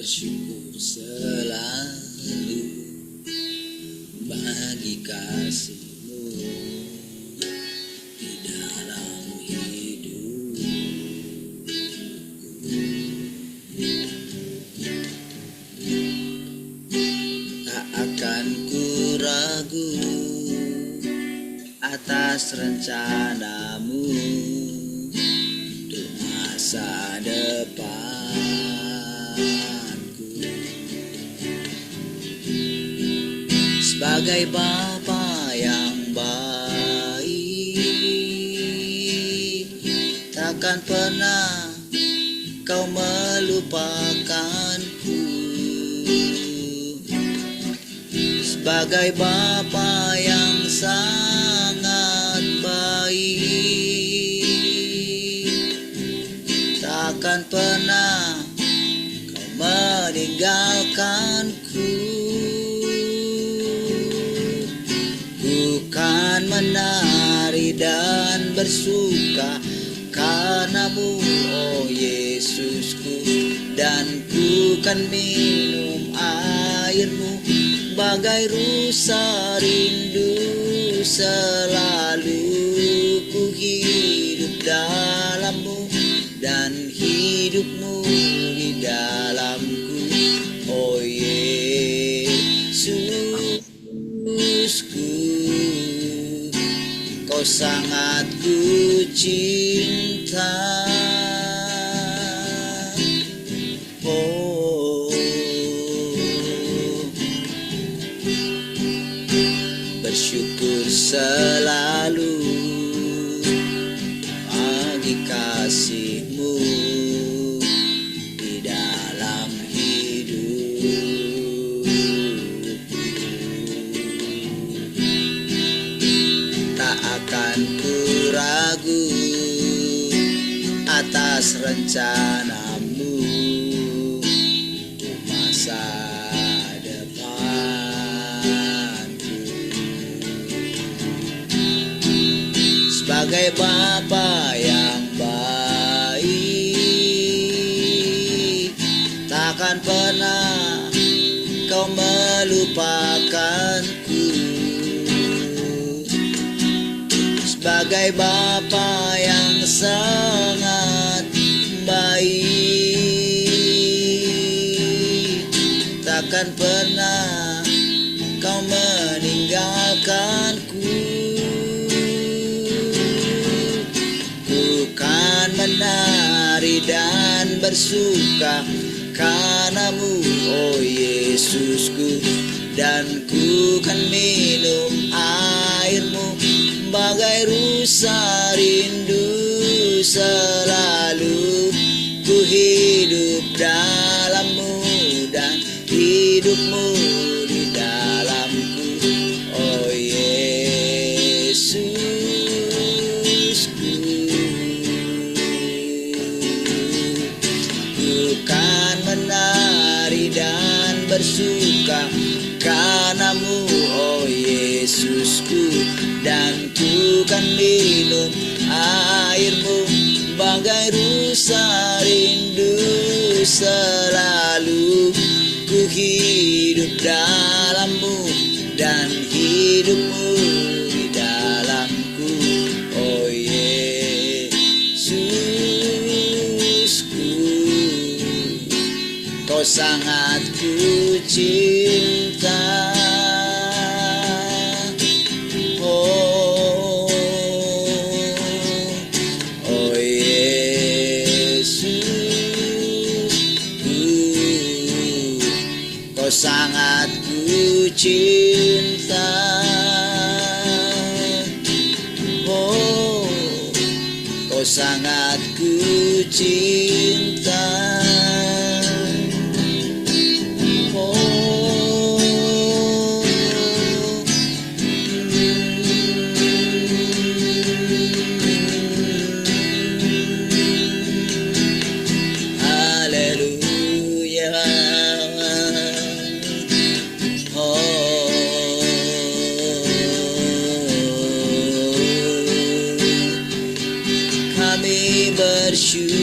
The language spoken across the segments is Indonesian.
bersyukur selalu bagi kasih-Mu di dalam hidup. Tak akan ku ragu atas rencana-Mu untuk masa depanku. Sebagai Bapa yang baik, takkan pernah Kau melupakanku. Sebagai Bapa yang sangat baik, takkan pernah Kau meninggalkanku. Ku kan menari dan bersuka karena-Mu, oh Yesusku, dan ku kan minum air-Mu bagai rusa rindu. Selalu ku hidup dalam-Mu dan hidup-Mu di dalamku, oh Yesusku. Kau sangat ku cinta, oh, bersyukur selalu bagi kasih-Mu di dalam hidup. Tak akan ku ragu atas rencana-Mu untuk masa depanku. Sebagai Bapa yang baik, takkan pernah Kau melupakanku. Sebagai Bapa yang sangat baik, takkan pernah Kau meninggalkanku. Ku kan menari dan bersuka karena-Mu, oh Yesusku, dan ku kan minum air-Mu bagai rusa rindu. Selalu ku hidup dalam-Mu dan hidup-Mu di dalamku, oh Yesusku. Ku kan menari dan bersuka karena-Mu, oh Yesusku, dan ku kan minum air-Mu bagai rusa rindu. Selalu ku hidup dalam-Mu dan hidup-Mu di dalamku, oh Yesusku. Kau sangat ku cinta, Kau sangat ku cinta, oh, Kau sangat ku cinta, oh, haleluya. Kami bersyukur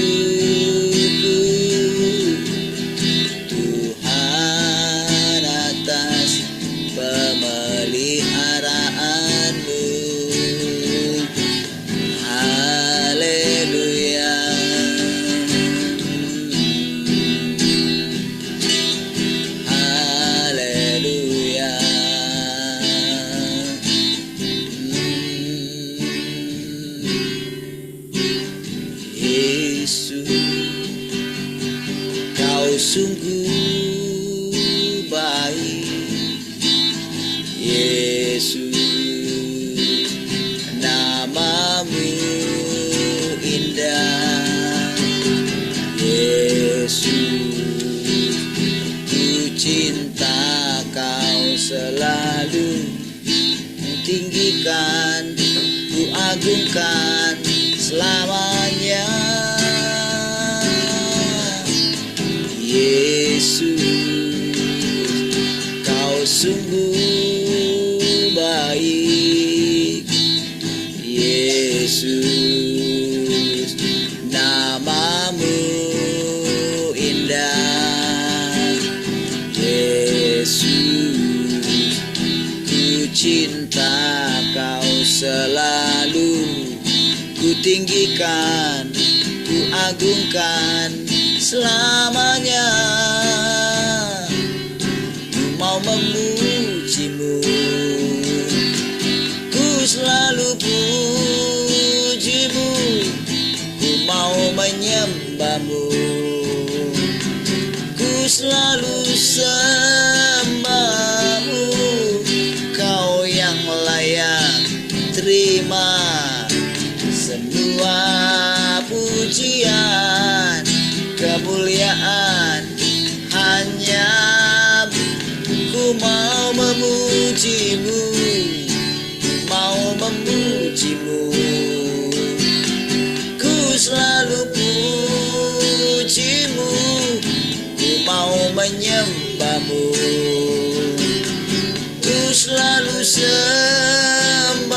pemeliharaanmu. Haleluya. Haleluya. Yesus, Kau sungguh baik. Yesus, namamu indah. Yesus, ku cinta Kau selalu. Ku tinggikan, ku agungkan selamanya. Yesus, Kau sungguh baik. Yesus, namamu indah. Yesus, ku cinta Kau selalu. Ku tinggikan, ku agungkan selamanya. Ku mau memujimu, ku selalu pujimu. Ku mau menyembahmu, ku selalu sembahmu. Kau yang layak terima semua pujian, kemuliaan. Hanya ku mau memujimu, mau memujimu. Ku selalu pujimu, ku mau menyembahmu. Ku selalu sembahmu.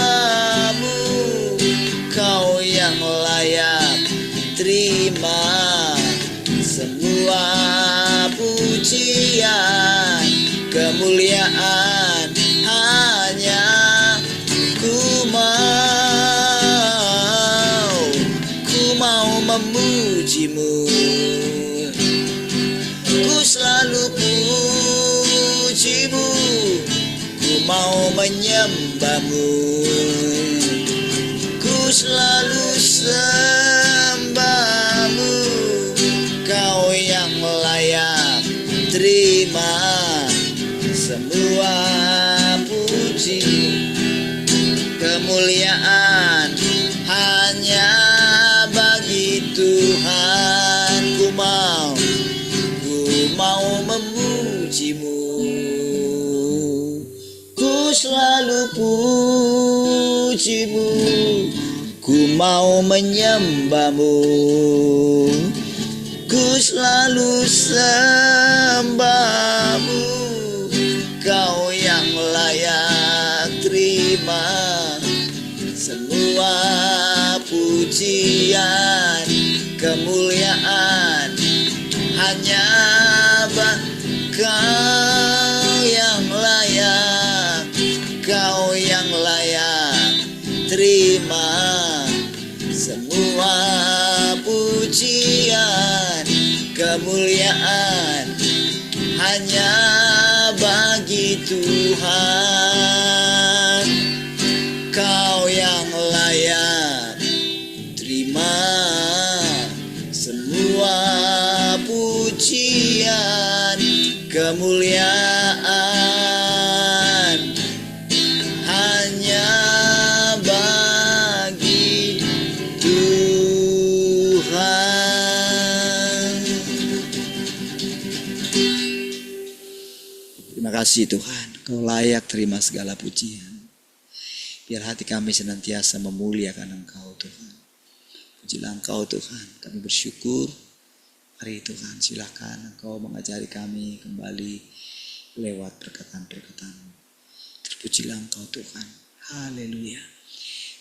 Kau yang layak terima semua pujian, kemuliaan. Hanya ku mau memujimu. Ku selalu pujimu, ku mau menyembahmu. Ku selalu sembahmu. Kau yang layak terima semua puji, kemuliaan. Hanya bagi Tuhan ku mau memujimu. Ku selalu pujimu, ku mau menyembahmu. Ku selalu sembahmu. Kau yang layak terima semua pujian, kemuliaan. Hanya Kau yang layak, Kau yang layak terima semua pujian, kemuliaan. Hanya bagi Tuhan. Kau yang layak terima semua pujian, kemuliaan. Hanya bagi Tuhan. Terima kasih Tuhan, Kau layak terima segala pujian. Biar hati kami senantiasa memuliakan Engkau Tuhan. Pujilah Engkau Tuhan, kami bersyukur. Mari Tuhan, silakan Engkau mengajari kami kembali lewat perkataan-perkataan-Mu. Terpujilah Engkau Tuhan. Haleluya.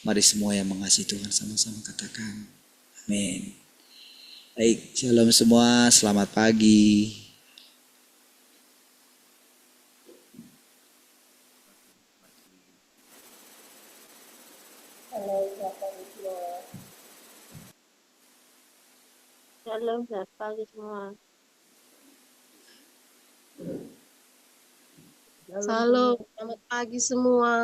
Mari semua yang mengasihi Tuhan sama-sama katakan amin. Baik, shalom semua, selamat pagi. Halo, selamat pagi semua. Halo, selamat pagi semua. Halo, selamat pagi semua.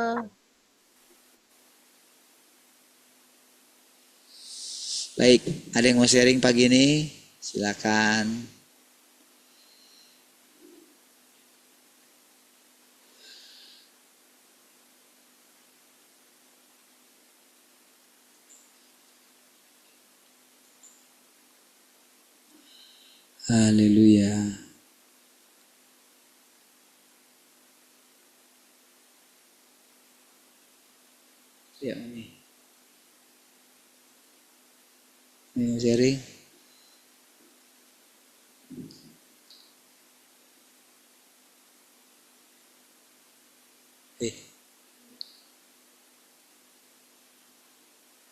Baik, ada yang mau sharing pagi ini? Silakan. Haleluya. Ya, Mami. Ini mau sharing?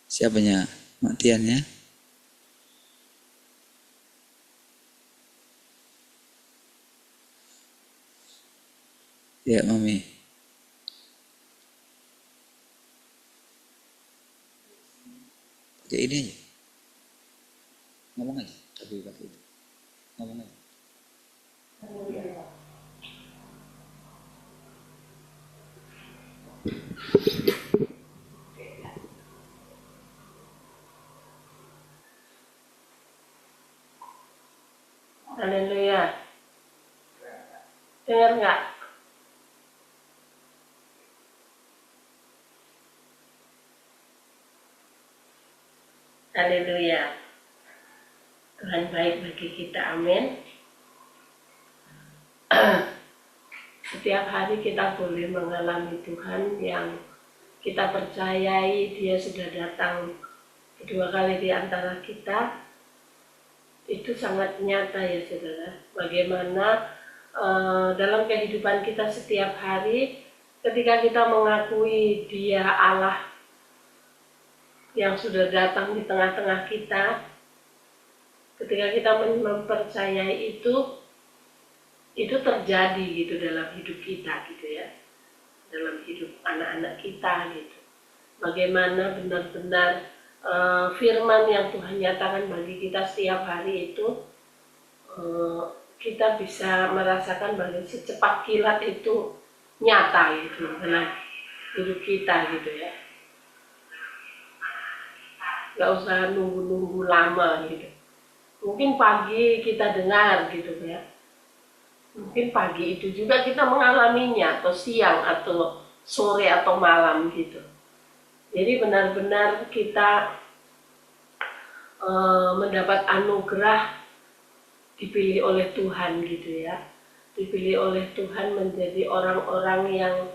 Siapanya? Matiannya? Ya, Mami. Pakai ini aja. Ngomong aja. Tapi pakai itu. Ngomong aja. Haleluya. Dengar nggak? Haleluya. Tuhan baik bagi kita, amin. Setiap hari kita boleh mengalami Tuhan yang kita percayai Dia sudah datang kedua kali di antara kita. Itu sangat nyata ya saudara. Bagaimana dalam kehidupan kita setiap hari ketika kita mengakui Dia Allah yang sudah datang di tengah-tengah kita, ketika kita mempercayai itu terjadi gitu dalam hidup kita gitu ya, dalam hidup anak-anak kita gitu. Bagaimana benar-benar firman yang Tuhan nyatakan bagi kita setiap hari itu kita bisa merasakan bahwa secepat kilat itu nyata gitu dalam hidup kita gitu ya. Gak usah nunggu-nunggu lama gitu. Mungkin pagi kita dengar gitu ya. Mungkin pagi itu juga kita mengalaminya, atau siang, atau sore, atau malam gitu. Jadi benar-benar kita mendapat anugerah dipilih oleh Tuhan gitu ya. Dipilih oleh Tuhan menjadi orang-orang yang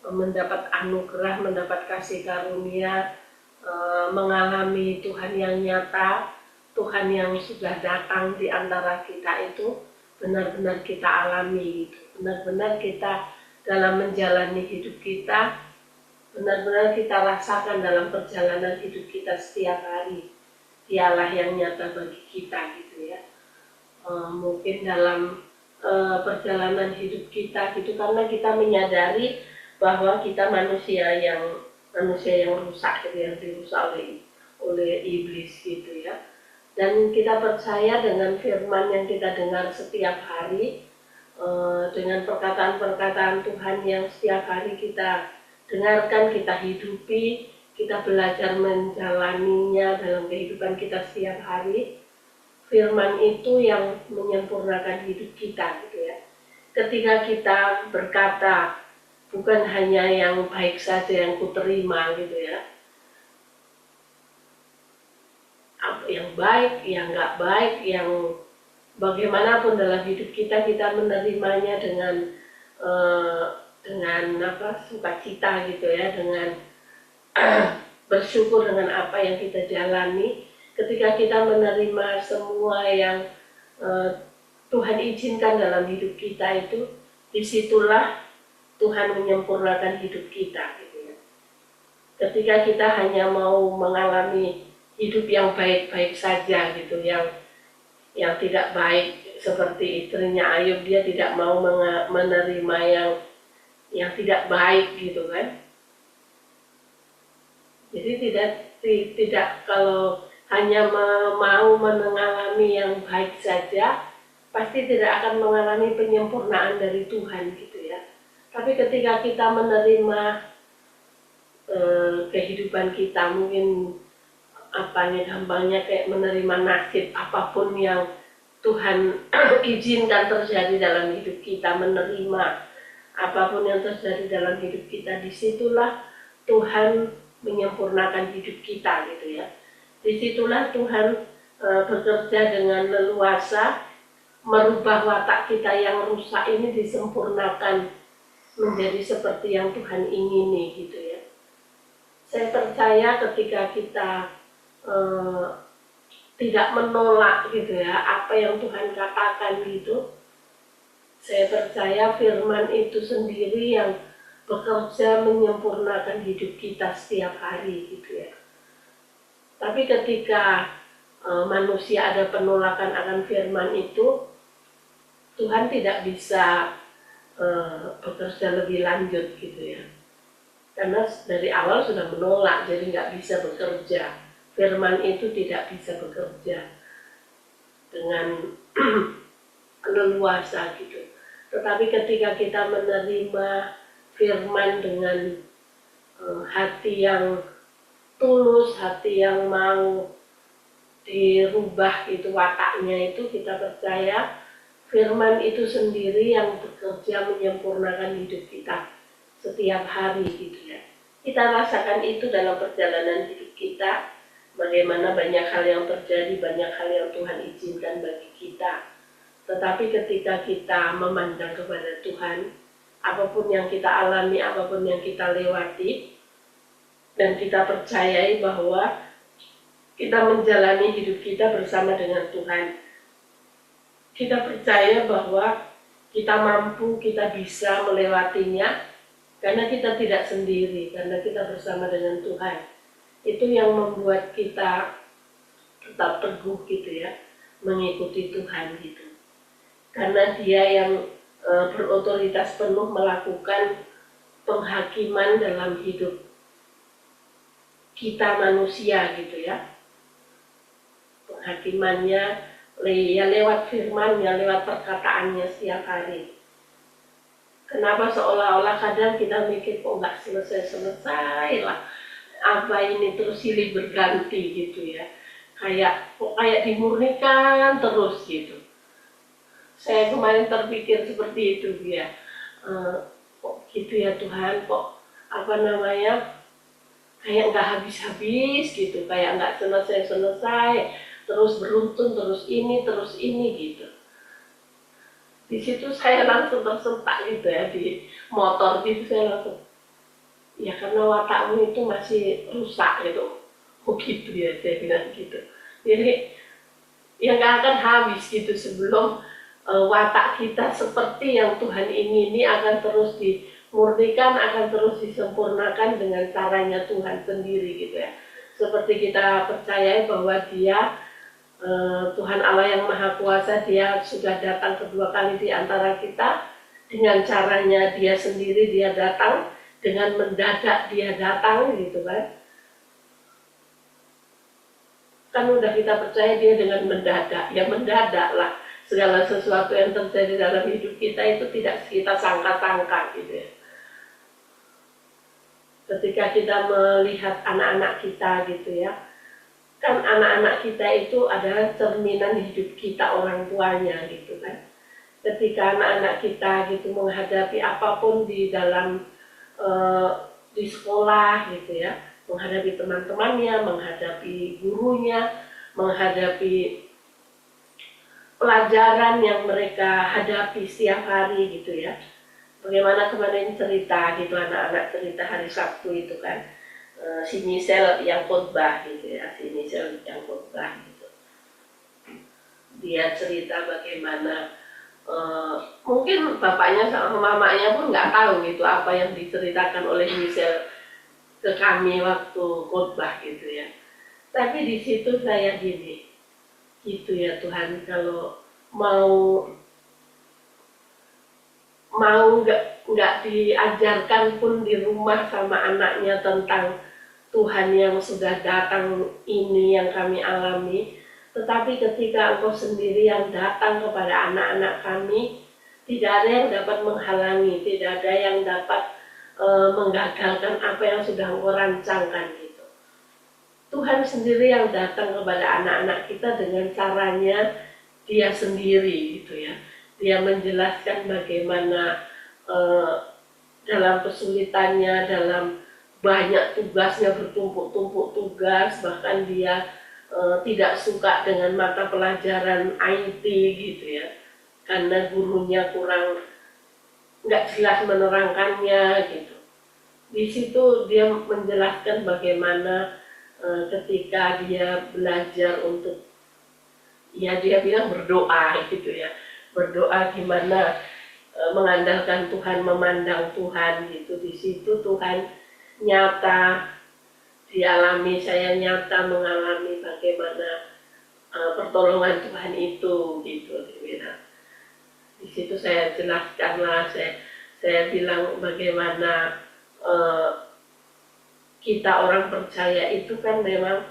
mendapat anugerah, mendapat kasih karunia, mengalami Tuhan yang nyata, Tuhan yang sudah datang di antara kita itu benar-benar kita alami gitu. Benar-benar kita dalam menjalani hidup kita, benar-benar kita rasakan dalam perjalanan hidup kita setiap hari. Dialah yang nyata bagi kita gitu ya. Mungkin dalam perjalanan hidup kita gitu, karena kita menyadari bahwa kita manusia yang rusak gitu, yang dirusak oleh iblis gitu ya. Dan kita percaya dengan firman yang kita dengar setiap hari, dengan perkataan-perkataan Tuhan yang setiap hari kita dengarkan, kita hidupi, kita belajar menjalaninya dalam kehidupan kita setiap hari. Firman itu yang menyempurnakan hidup kita gitu ya. Ketika kita berkata bukan hanya yang baik saja yang kuterima gitu ya, yang baik, yang nggak baik, yang bagaimanapun dalam hidup kita menerimanya dengan sukacita gitu ya, dengan bersyukur dengan apa yang kita jalani. Ketika kita menerima semua yang Tuhan izinkan dalam hidup kita itu, disitulah Tuhan menyempurnakan hidup kita gitu ya. Ketika kita hanya mau mengalami hidup yang baik-baik saja gitu, yang tidak baik seperti istrinya Ayub, dia tidak mau menerima yang tidak baik gitu kan. Jadi tidak kalau hanya mau mengalami yang baik saja, pasti tidak akan mengalami penyempurnaan dari Tuhan gitu ya. Tapi ketika kita menerima kehidupan kita, mungkin gampangnya kayak menerima nasib apapun yang Tuhan izinkan terjadi dalam hidup kita, menerima apapun yang terjadi dalam hidup kita, disitulah Tuhan menyempurnakan hidup kita gitu ya. Disitulah Tuhan bekerja dengan leluasa, merubah watak kita yang rusak ini disempurnakan menjadi seperti yang Tuhan ingini gitu ya. Saya percaya ketika kita tidak menolak gitu ya apa yang Tuhan katakan gitu, saya percaya firman itu sendiri yang bekerja menyempurnakan hidup kita setiap hari gitu ya. Tapi ketika manusia ada penolakan akan firman itu, Tuhan tidak bisa bekerja lebih lanjut gitu ya. Karena dari awal sudah menolak, jadi nggak bisa bekerja. Firman itu tidak bisa bekerja dengan leluasa gitu. Tetapi ketika kita menerima firman dengan hati yang tulus, hati yang mau dirubah itu wataknya itu, kita percaya firman itu sendiri yang bekerja menyempurnakan hidup kita setiap hari gitu ya. Kita rasakan itu dalam perjalanan hidup kita, bagaimana banyak hal yang terjadi, banyak hal yang Tuhan izinkan bagi kita. Tetapi ketika kita memandang kepada Tuhan, apapun yang kita alami, apapun yang kita lewati, dan kita percayai bahwa kita menjalani hidup kita bersama dengan Tuhan. Kita percaya bahwa kita mampu, kita bisa melewatinya, karena kita tidak sendiri, karena kita bersama dengan Tuhan. Itu yang membuat kita tetap teguh gitu ya, mengikuti Tuhan gitu. Karena Dia yang berotoritas penuh melakukan penghakiman dalam hidup kita manusia gitu ya. Penghakimannya ya lewat firman-Nya, lewat perkataannya setiap hari. Kenapa seolah-olah kadang kita mikir kok nggak selesai lah, apa ini terus silih berganti gitu ya, kayak dimurnikan terus gitu. Saya kemarin terpikir seperti itu ya, kok gitu ya Tuhan, kok kayak nggak habis-habis gitu, kayak nggak selesai-selesai, terus beruntun, terus ini gitu. Di situ saya langsung tersentak gitu ya, di motor gitu saya langsung, ya karena watakmu itu masih rusak gitu. Oh gitu ya, saya bilang gitu. Jadi ya nggak akan habis gitu sebelum watak kita seperti yang Tuhan ingini akan terus dimurnikan, akan terus disempurnakan dengan caranya Tuhan sendiri gitu ya. Seperti kita percaya bahwa Dia Tuhan Allah yang Maha Kuasa, Dia sudah datang kedua kali di antara kita dengan caranya Dia sendiri. Dia datang dengan mendadak, Dia datang gitu kan. Kan udah kita percaya Dia dengan mendadak, ya mendadak lah. Segala sesuatu yang terjadi dalam hidup kita itu tidak kita sangka-sangka gitu ya. Ketika kita melihat anak-anak kita gitu ya, kan anak-anak kita itu adalah cerminan hidup kita orang tuanya gitu kan. Ketika anak-anak kita gitu menghadapi apapun di dalam di sekolah gitu ya, menghadapi teman-temannya, menghadapi gurunya, menghadapi pelajaran yang mereka hadapi setiap hari gitu ya. Bagaimana kemarin cerita gitu, anak-anak cerita hari Sabtu itu kan, si Michelle yang khotbah gitu ya, si Michelle yang khotbah gitu. Dia cerita bagaimana mungkin bapaknya sama mamanya pun nggak tahu gitu apa yang diceritakan oleh Michelle ke kami waktu khotbah gitu ya. Tapi di situ saya gini, gitu ya Tuhan, kalau mau nggak diajarkan pun di rumah sama anaknya tentang Tuhan yang sudah datang ini yang kami alami, tetapi ketika Engkau sendiri yang datang kepada anak-anak kami, tidak ada yang dapat menghalangi, tidak ada yang dapat menggagalkan apa yang sudah Engkau rancangkan gitu. Tuhan sendiri yang datang kepada anak-anak kita dengan caranya Dia sendiri gitu ya. Dia menjelaskan bagaimana dalam kesulitannya, dalam banyak tugasnya, bertumpuk-tumpuk tugas, bahkan dia tidak suka dengan mata pelajaran IT gitu ya, karena gurunya kurang nggak jelas menerangkannya gitu. Di situ dia menjelaskan bagaimana ketika dia belajar untuk, ya dia bilang berdoa gitu ya, berdoa gimana mengandalkan Tuhan, memandang Tuhan gitu. Di situ Tuhan nyata dialami, saya nyata mengalami bagaimana pertolongan Tuhan itu gitu. Di situ saya jelaskanlah, saya bilang bagaimana kita orang percaya itu kan memang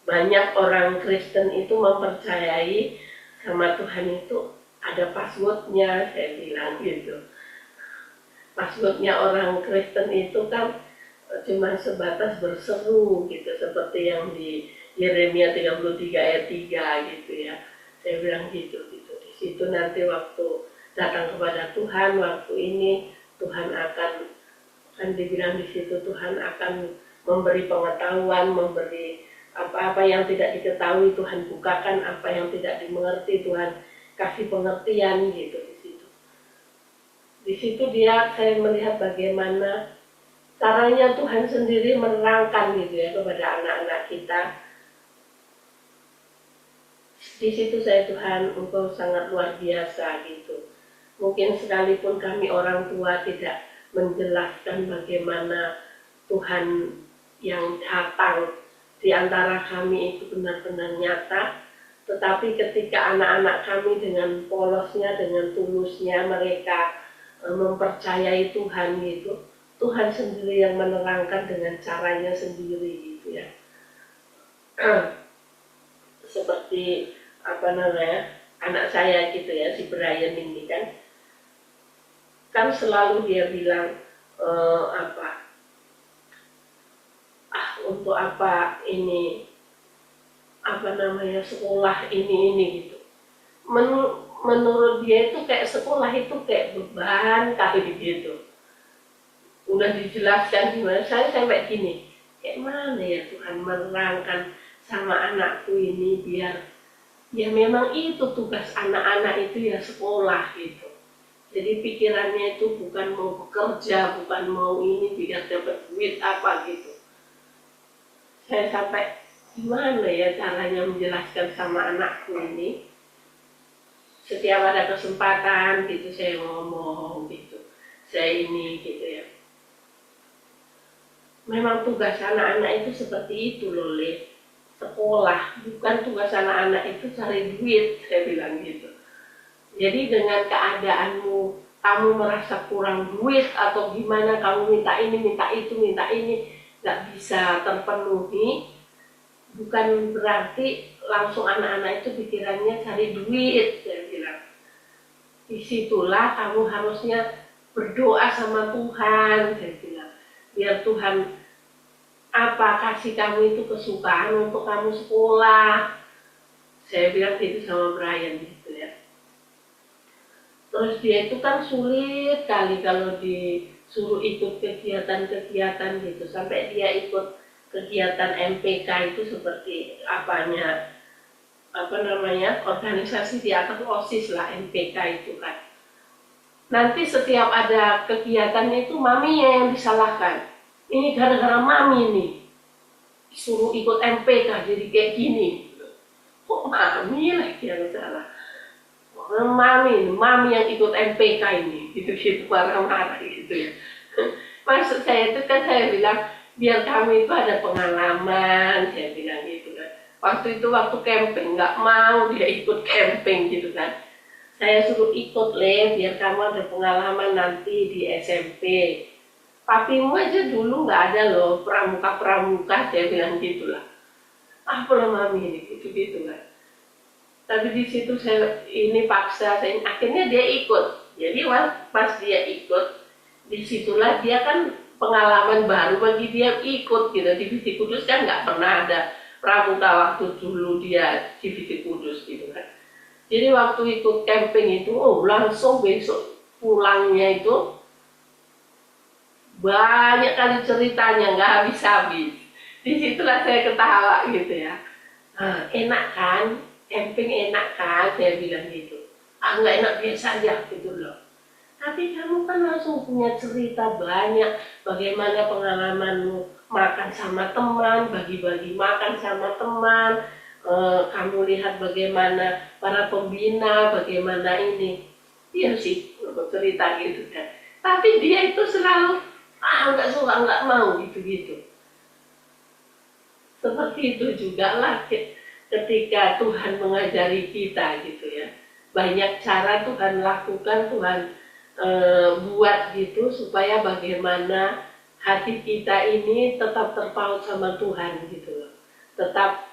banyak orang Kristen itu mempercayai sama Tuhan itu ada passwordnya, saya bilang gitu. Passwordnya orang Kristen itu kan cuma sebatas berseru gitu, seperti yang di Yeremia 33 ayat 3 gitu ya. Saya bilang gitu. Di situ nanti waktu datang kepada Tuhan, waktu ini Tuhan akan dibilang di situ, Tuhan akan memberi pengetahuan, memberi apa-apa yang tidak diketahui Tuhan bukakan, apa yang tidak dimengerti Tuhan kasih pengertian gitu. Di situ saya melihat bagaimana caranya Tuhan sendiri menerangkan gitu ya kepada anak-anak kita. Di situ Tuhan, Engkau sangat luar biasa gitu. Mungkin sekalipun kami orang tua tidak menjelaskan bagaimana Tuhan yang datang di antara kami itu benar-benar nyata, tetapi ketika anak-anak kami dengan polosnya, dengan tulusnya mereka mempercayai Tuhan gitu, Tuhan sendiri yang menerangkan dengan caranya sendiri gitu ya. Seperti anak saya gitu ya, si Brian ini kan selalu dia bilang untuk apa ini sekolah ini gitu. Menurut dia itu kayak sekolah itu kayak beban kali gitu. Udah dijelaskan gimana, saya sampai gini, kayak mana ya Tuhan menerangkan sama anakku ini biar ya memang itu tugas anak-anak itu ya sekolah gitu. Jadi pikirannya itu bukan mau bekerja, bukan mau ini biar dapat duit apa gitu. Saya sampai gimana ya caranya menjelaskan sama anakku ini. Setiap ada kesempatan gitu saya ngomong gitu, saya ini gitu ya. Memang tugas anak-anak itu seperti itu loh, Le. Sekolah, bukan tugas anak-anak itu cari duit, saya bilang gitu. Jadi dengan keadaanmu, kamu merasa kurang duit atau gimana, kamu minta ini, minta itu, minta ini, gak bisa terpenuhi, bukan berarti langsung anak-anak itu pikirannya cari duit, saya bilang. Disitulah kamu harusnya berdoa sama Tuhan, saya bilang. Biar Tuhan kasih kamu itu kesukaan untuk kamu sekolah. Saya bilang gitu sama Brian gitu ya. Terus dia itu kan sulit kali kalau disuruh ikut kegiatan-kegiatan gitu. Sampai dia ikut kegiatan MPK itu seperti organisasi di atas OSIS lah, MPK itu kan. Nanti setiap ada kegiatan itu maminya yang disalahkan. Ini gara-gara mami nih disuruh ikut MPK jadi kayak gini. Kok mami lagi yang salah? Mami yang ikut MPK ini, gitu-gitu marah-marah gitu ya. Maksud saya itu kan saya bilang biar kami itu ada pengalaman, saya bilang gitu kan. Waktu camping nggak mau dia ikut camping gitu kan. Saya suruh ikut biar kamu ada pengalaman nanti di SMP. papimu aja dulu nggak ada loh pramuka saya bilang gitulah. Apalah mami ini gitu kan. Tapi di situ saya ini paksa, akhirnya dia ikut. Jadi pas dia ikut, disitulah dia kan pengalaman baru bagi dia ikut gitu. Divisi Kudus kan nggak pernah ada pramuka waktu dulu dia Divisi Kudus gitu kan. Jadi waktu ikut camping itu, langsung besok pulangnya itu banyak kali ceritanya, nggak habis-habis. Disitulah saya ketawa gitu ya. Enak kan, camping enak kan, saya bilang gitu. Nggak enak biasa aja gitu loh. Tapi kamu kan langsung punya cerita banyak, bagaimana pengalamanmu makan sama teman, bagi-bagi makan sama teman, kamu lihat bagaimana para pembina, bagaimana ini. Iya sih, cerita gitu kan. Tapi dia itu selalu, nggak suka, nggak mau gitu-gitu. Seperti itu juga lah ketika Tuhan mengajari kita gitu ya. Banyak cara Tuhan lakukan, Tuhan buat gitu supaya bagaimana hati kita ini tetap terpaut sama Tuhan gitu loh. Tetap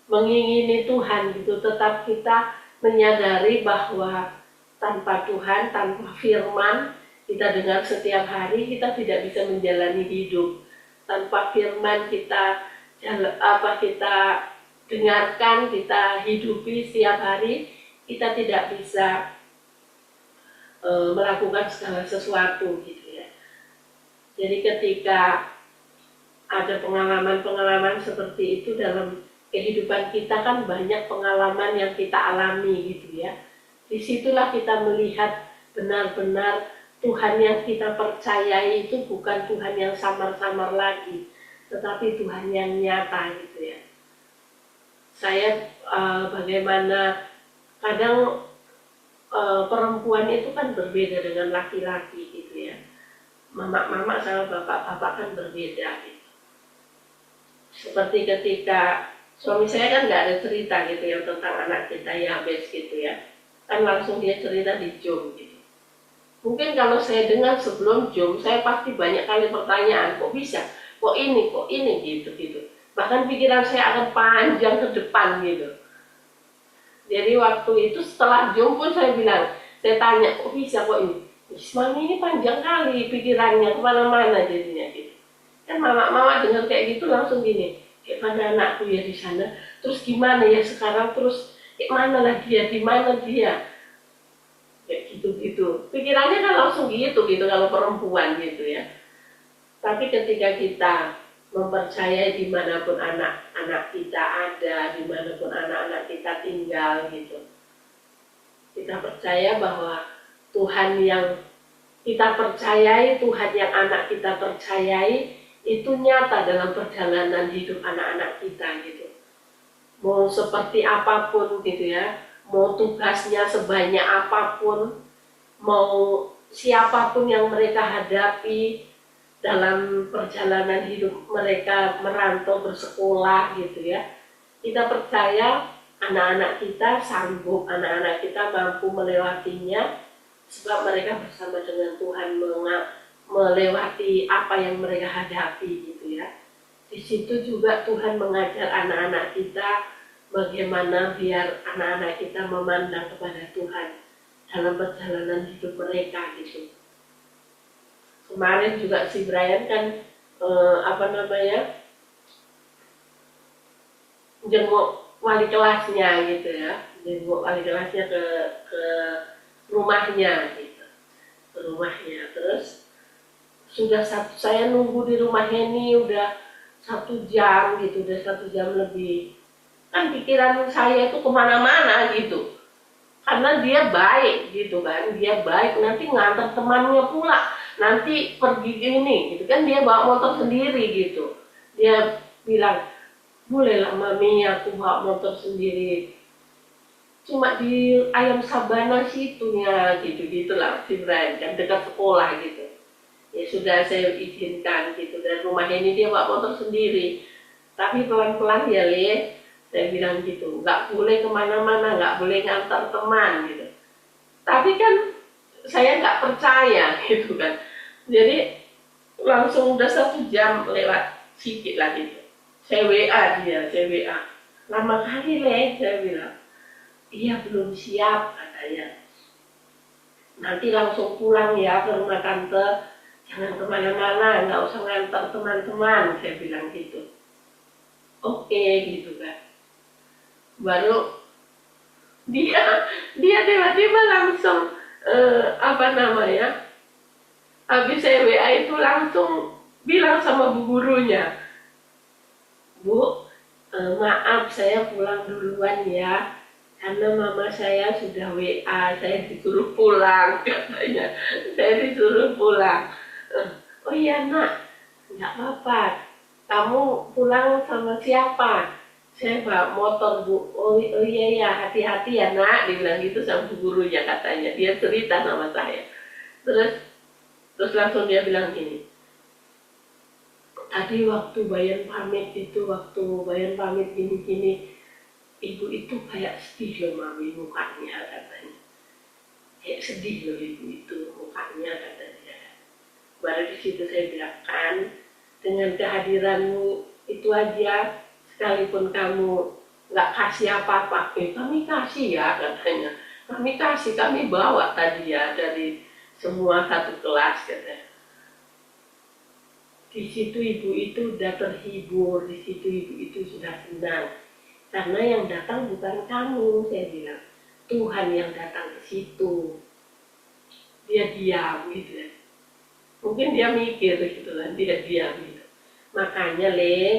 mengingini Tuhan gitu. Tetap kita menyadari bahwa tanpa Tuhan, tanpa firman kita dengar setiap hari, kita tidak bisa menjalani hidup. Tanpa firman kita dengarkan, kita hidupi setiap hari, kita tidak bisa melakukan segala sesuatu gitu ya. Jadi ketika ada pengalaman-pengalaman seperti itu dalam kehidupan kita, kan banyak pengalaman yang kita alami gitu ya. Disitulah kita melihat benar-benar Tuhan yang kita percayai itu bukan Tuhan yang samar-samar lagi, tetapi Tuhan yang nyata gitu ya. Saya bagaimana kadang perempuan itu kan berbeda dengan laki-laki gitu ya. Mama-mama sama bapak-bapak kan berbeda gitu. Seperti ketika suami saya kan nggak ada cerita gitu ya tentang anak kita Yabes gitu ya. Kan langsung dia cerita di Zoom gitu. Mungkin kalau saya dengar sebelum Zoom, saya pasti banyak kali pertanyaan, kok bisa, kok ini gitu. Bahkan pikiran saya akan panjang ke depan gitu. Jadi waktu itu setelah Zoom pun saya bilang, saya tanya, kok bisa kok ini? Mami ini panjang kali pikirannya kemana-mana jadinya gitu. Kan mama dengar kayak gitu langsung gini, kayak mana anakku ya di sana, terus gimana ya sekarang, terus kayak mana lah dia, di mana dia? Kayak gitu-gitu. Pikirannya kan langsung gitu kalau perempuan gitu ya. Tapi ketika kita mempercayai dimanapun anak-anak kita ada, dimanapun anak-anak kita tinggal gitu, kita percaya bahwa Tuhan yang kita percayai, Tuhan yang anak kita percayai itu nyata dalam perjalanan hidup anak-anak kita gitu. Mau seperti apapun gitu ya, mau tugasnya sebanyak apapun, mau siapapun yang mereka hadapi dalam perjalanan hidup mereka merantau bersekolah gitu ya, kita percaya anak-anak kita sanggup, anak-anak kita mampu melewatinya sebab mereka bersama dengan Tuhan melewati apa yang mereka hadapi gitu ya. Di situ juga Tuhan mengajar anak-anak kita bagaimana biar anak-anak kita memandang kepada Tuhan dalam perjalanan hidup mereka gitu. Kemarin juga si Brian kan jenguk wali kelasnya gitu ya, jenguk wali kelasnya ke rumahnya gitu, ke rumahnya. Terus saya nunggu di rumah Heni udah 1 jam gitu, udah 1 jam lebih. Kan pikiran saya itu kemana-mana gitu, karena dia baik gitu kan, dia baik, nanti ngantar temannya pula, nanti pergi ini gitu kan, dia bawa motor sendiri gitu. Dia bilang, bolehlah mami aku bawa motor sendiri, cuma di Ayam Sabana situnya gitu-gitulah si Brian kan, dekat sekolah gitu. Ya sudah saya izinkan gitu, dan rumah ini dia bawa motor sendiri, tapi pelan-pelan ya Le, saya bilang gitu, nggak boleh kemana-mana, nggak boleh ngantar teman gitu. Tapi kan saya nggak percaya gitu kan. Jadi langsung udah 1 jam lewat sedikit lah gitu. Saya WA dia, saya WA. Lama kali saya bilang. Iya belum siap katanya. Nanti langsung pulang ya ke rumah tante. Jangan kemana-mana, nggak usah ngantar teman-teman. Saya bilang gitu. Oke gitu kan. Baru dia tiba-tiba langsung apa namanya, habis saya WA itu langsung bilang sama bu gurunya, Bu, maaf saya pulang duluan ya, karena mama saya sudah WA, saya disuruh pulang katanya, saya disuruh pulang. Oh iya nak, nggak apa-apa, kamu pulang sama siapa? Saya bawa motor bu. Oh iya ya, hati-hati ya nak, dibilang gitu sama bu gurunya katanya. Dia cerita sama saya. Terus langsung dia bilang gini, tadi waktu Bayan pamit gini-gini, ibu itu kayak sedih loh mami mukanya katanya. Kayak sedih loh ibu itu mukanya katanya. Baru di situ saya bilang, kan dengan kehadiranmu itu aja, sekalipun kamu nggak kasih apa-apa, kami kasih ya katanya. Kami bawa tadi ya dari semua satu kelas katanya. Di situ ibu itu sudah terhibur, di situ ibu itu sudah senang. Karena yang datang bukan kamu, saya bilang. Tuhan yang datang ke situ. Dia diam gitu ya. Mungkin dia mikir gitu kan, dia diam gitu. Makanya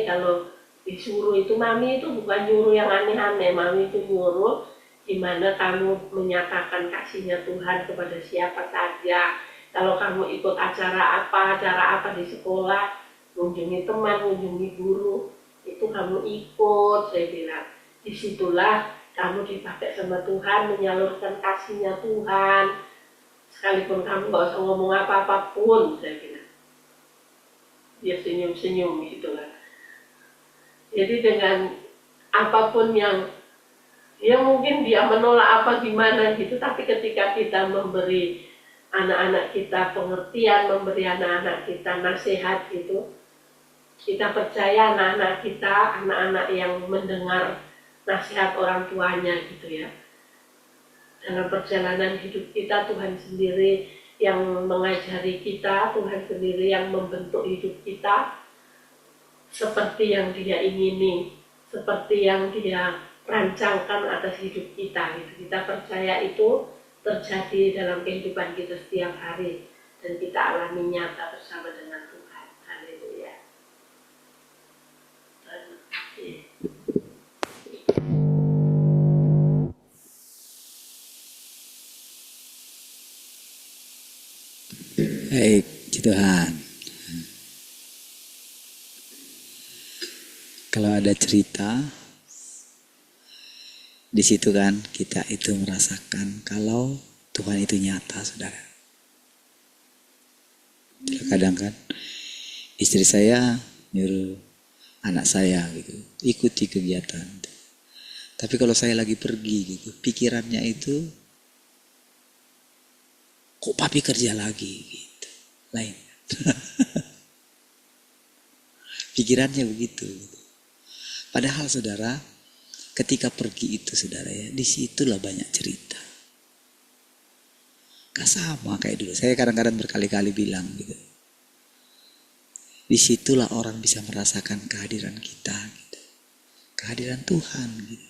kalau disuruh itu, mami itu bukan nyuruh yang aneh-aneh, mami itu nyuruh gimana kamu menyatakan kasihnya Tuhan kepada siapa saja. Kalau kamu ikut acara apa di sekolah, mengunjungi teman, mengunjungi guru, itu kamu ikut, saya bilang. Disitulah kamu dipakai sama Tuhan, menyalurkan kasihnya Tuhan. Sekalipun kamu gak usah ngomong apa-apa pun, saya bilang. Dia senyum-senyum gitu kan. Jadi dengan apapun yang ya mungkin dia menolak apa gimana gitu, tapi ketika kita memberi anak-anak kita pengertian, memberi anak-anak kita nasihat gitu, kita percaya anak-anak kita, anak-anak yang mendengar nasihat orang tuanya gitu ya. Dalam perjalanan hidup kita, Tuhan sendiri yang mengajari kita, Tuhan sendiri yang membentuk hidup kita seperti yang Dia ingini, seperti yang Dia rancangkan atas hidup kita gitu. Kita percaya itu terjadi dalam kehidupan kita setiap hari dan kita alami nyata bersama dengan Tuhan. Haleluya. Baik, Tuhan. Kalau ada cerita, di situ kan kita itu merasakan kalau Tuhan itu nyata, saudara. Kadang kan istri saya nyuruh anak saya gitu, ikuti kegiatan. Tapi kalau saya lagi pergi gitu, pikirannya itu kok papi kerja lagi gitu, lain. Pikirannya begitu. Padahal saudara, ketika pergi itu saudara ya, disitulah banyak cerita. Gak sama kayak dulu. Saya kadang-kadang berkali-kali bilang gitu. Disitulah orang bisa merasakan kehadiran kita gitu. Kehadiran Tuhan gitu.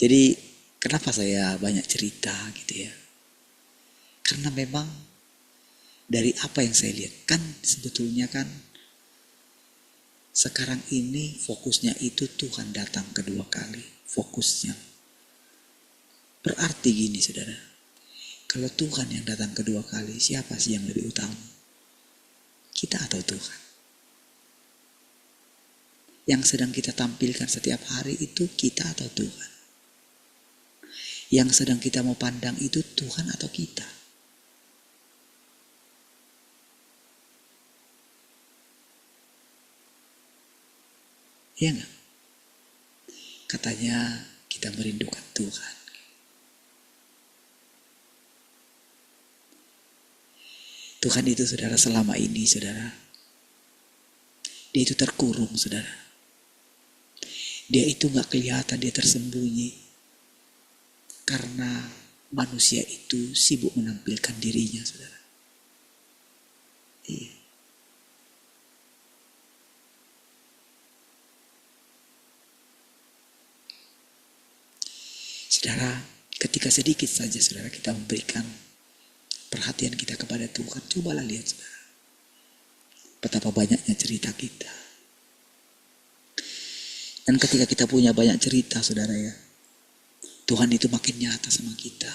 Jadi kenapa saya banyak cerita gitu ya? Karena memang dari apa yang saya lihat kan sebetulnya kan sekarang ini fokusnya itu Tuhan datang kedua kali. Fokusnya. Berarti gini saudara. Kalau Tuhan yang datang kedua kali, siapa sih yang lebih utama? Kita atau Tuhan? Yang sedang kita tampilkan setiap hari itu kita atau Tuhan? Yang sedang kita mau pandang itu Tuhan atau kita? Iya enggak? Katanya kita merindukan Tuhan. Tuhan itu saudara selama ini saudara, dia itu terkurung saudara. Dia itu gak kelihatan, dia tersembunyi. Karena manusia itu sibuk menampilkan dirinya saudara. Iya. Saudara, ketika sedikit saja saudara kita memberikan perhatian kita kepada Tuhan, cobalah lihat saudara, betapa banyaknya cerita kita. Dan ketika kita punya banyak cerita saudara ya, Tuhan itu makin nyata sama kita.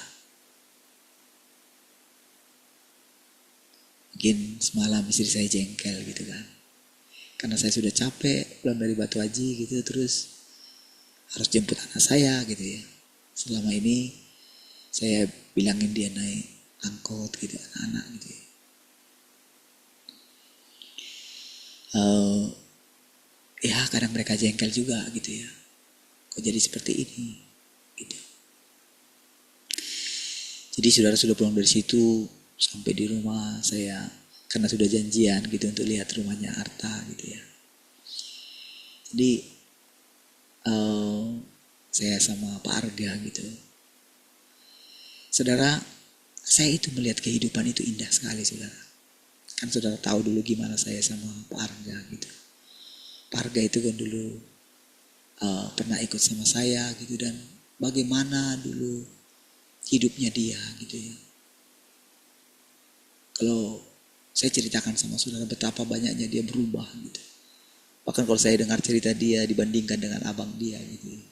Mungkin semalam istri saya jengkel gitu kan, karena saya sudah capek pulang dari Batu Haji gitu, terus harus jemput anak saya gitu ya. Selama ini saya bilangin dia naik angkot gitu, anak-anak gitu ya. Ya kadang mereka jengkel juga gitu ya, kok jadi seperti ini gitu. Jadi saudara sudah pulang dari situ, sampai di rumah saya, karena sudah janjian gitu untuk lihat rumahnya Arta gitu ya. Jadi saya sama Pak Arga gitu. Saudara, saya itu melihat kehidupan itu indah sekali saudara. Kan saudara tahu dulu gimana saya sama Pak Arga gitu. Pak Arga itu kan dulu pernah ikut sama saya gitu, dan bagaimana dulu hidupnya dia gitu ya. Kalau saya ceritakan sama saudara betapa banyaknya dia berubah gitu. Bahkan kalau saya dengar cerita dia dibandingkan dengan abang dia gitu ya.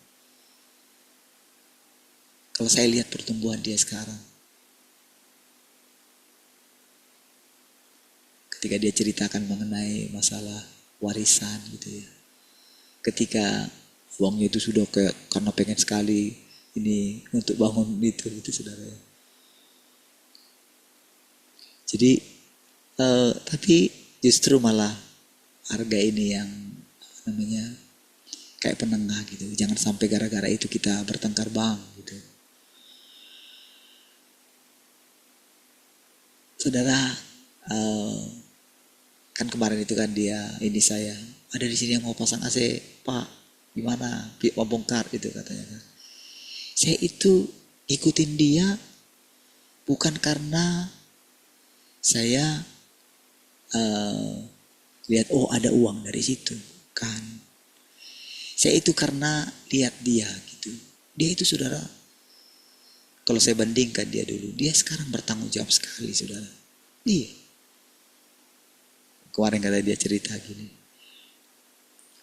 Kalau saya lihat pertumbuhan dia sekarang, ketika dia ceritakan mengenai masalah warisan gitu ya, ketika uangnya itu sudah kayak karena pengen sekali ini untuk bangun itu gitu saudara ya. Jadi tapi justru malah harga ini yang namanya kayak penengah gitu. Jangan sampai gara-gara itu kita bertengkar bang gitu. Saudara, kan kemarin itu kan dia ini saya ada di sini yang mau pasang AC, Pak, gimana? Mau bongkar itu katanya kan. Saya itu ikutin dia bukan karena saya lihat oh ada uang dari situ, kan. Saya itu karena lihat dia gitu. Dia itu saudara, kalau saya bandingkan dia dulu, dia sekarang bertanggung jawab sekali saudara. Iya. Kemarin kata dia cerita gini.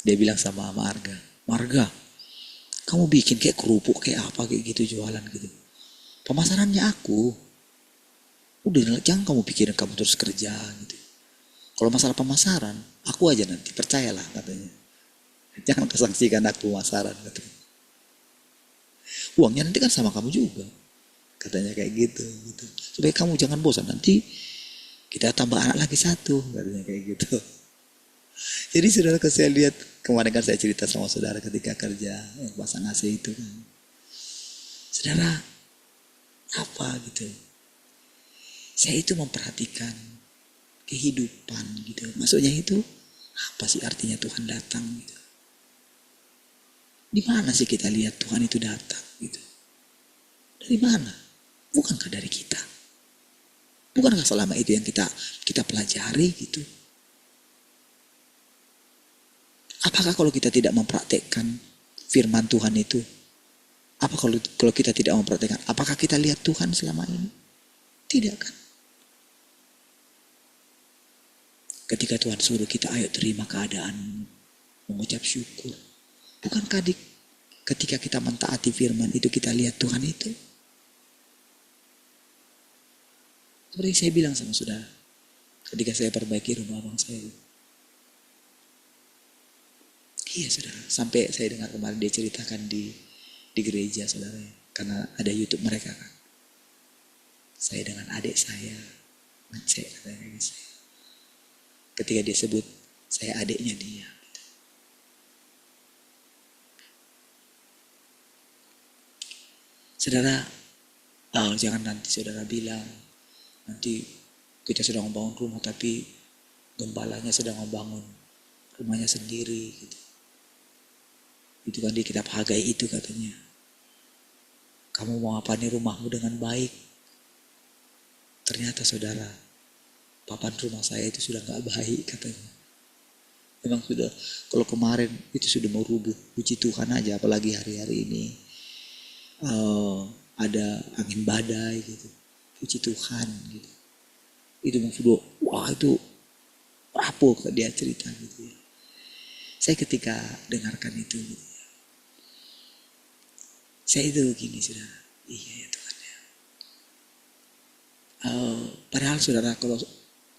Dia bilang sama Marga, Marga, kamu bikin kayak kerupuk kayak apa kayak gitu jualan gitu. Pemasarannya aku. Udah jangan kamu pikirin kamu terus kerja gitu. Kalau masalah pemasaran, aku aja nanti, percayalah katanya. Jangan kesangsikan aku pemasaran katanya. Uangnya nanti kan sama kamu juga. Katanya kayak gitu. Supaya kamu jangan bosan, nanti kita tambah anak lagi satu, katanya kayak gitu. Jadi saudara, kalau saya lihat kemarin kan saya cerita sama saudara ketika kerja yang pasang AC itu kan. Saudara, apa gitu? Saya itu memperhatikan kehidupan gitu. Maksudnya itu apa sih artinya Tuhan datang gitu? Di mana sih kita lihat Tuhan itu datang gitu? Dari mana? Bukankah dari kita? Bukankah selama itu yang kita pelajari gitu? Apakah kalau kita tidak mempraktekkan firman Tuhan itu? Apa kalau kita tidak mempraktekkan? Apakah kita lihat Tuhan selama ini? Tidak kan? Ketika Tuhan suruh kita ayo terima keadaan, mengucap syukur. Bukankah ketika kita mentaati firman itu kita lihat Tuhan itu? Seperti saya bilang sama saudara, ketika saya perbaiki rumah abang saya. Iya saudara, sampai saya dengar kemarin dia ceritakan di gereja saudara, karena ada YouTube mereka kan. Saya dengan adik saya ngecek katanya saya. Ketika dia sebut saya adiknya dia. Saudara, jangan nanti saudara bilang nanti Kita sedang membangun rumah tapi gembalanya sedang membangun rumahnya sendiri gitu. Itu kan di kitab Hagai itu katanya. Kamu mau apa nih rumahmu dengan baik? Ternyata saudara, papan rumah saya itu sudah gak baik katanya. Memang sudah, kalau kemarin itu sudah mau rubuh. Puji Tuhan aja, apalagi hari-hari ini ada angin badai gitu. Puji Tuhan gitu. Itu maksudnya, wah itu rapuh dia cerita gitu ya. Saya ketika dengarkan itu gitu ya, saya itu gini saudara, iya ya Tuhan ya. Padahal saudara, kalau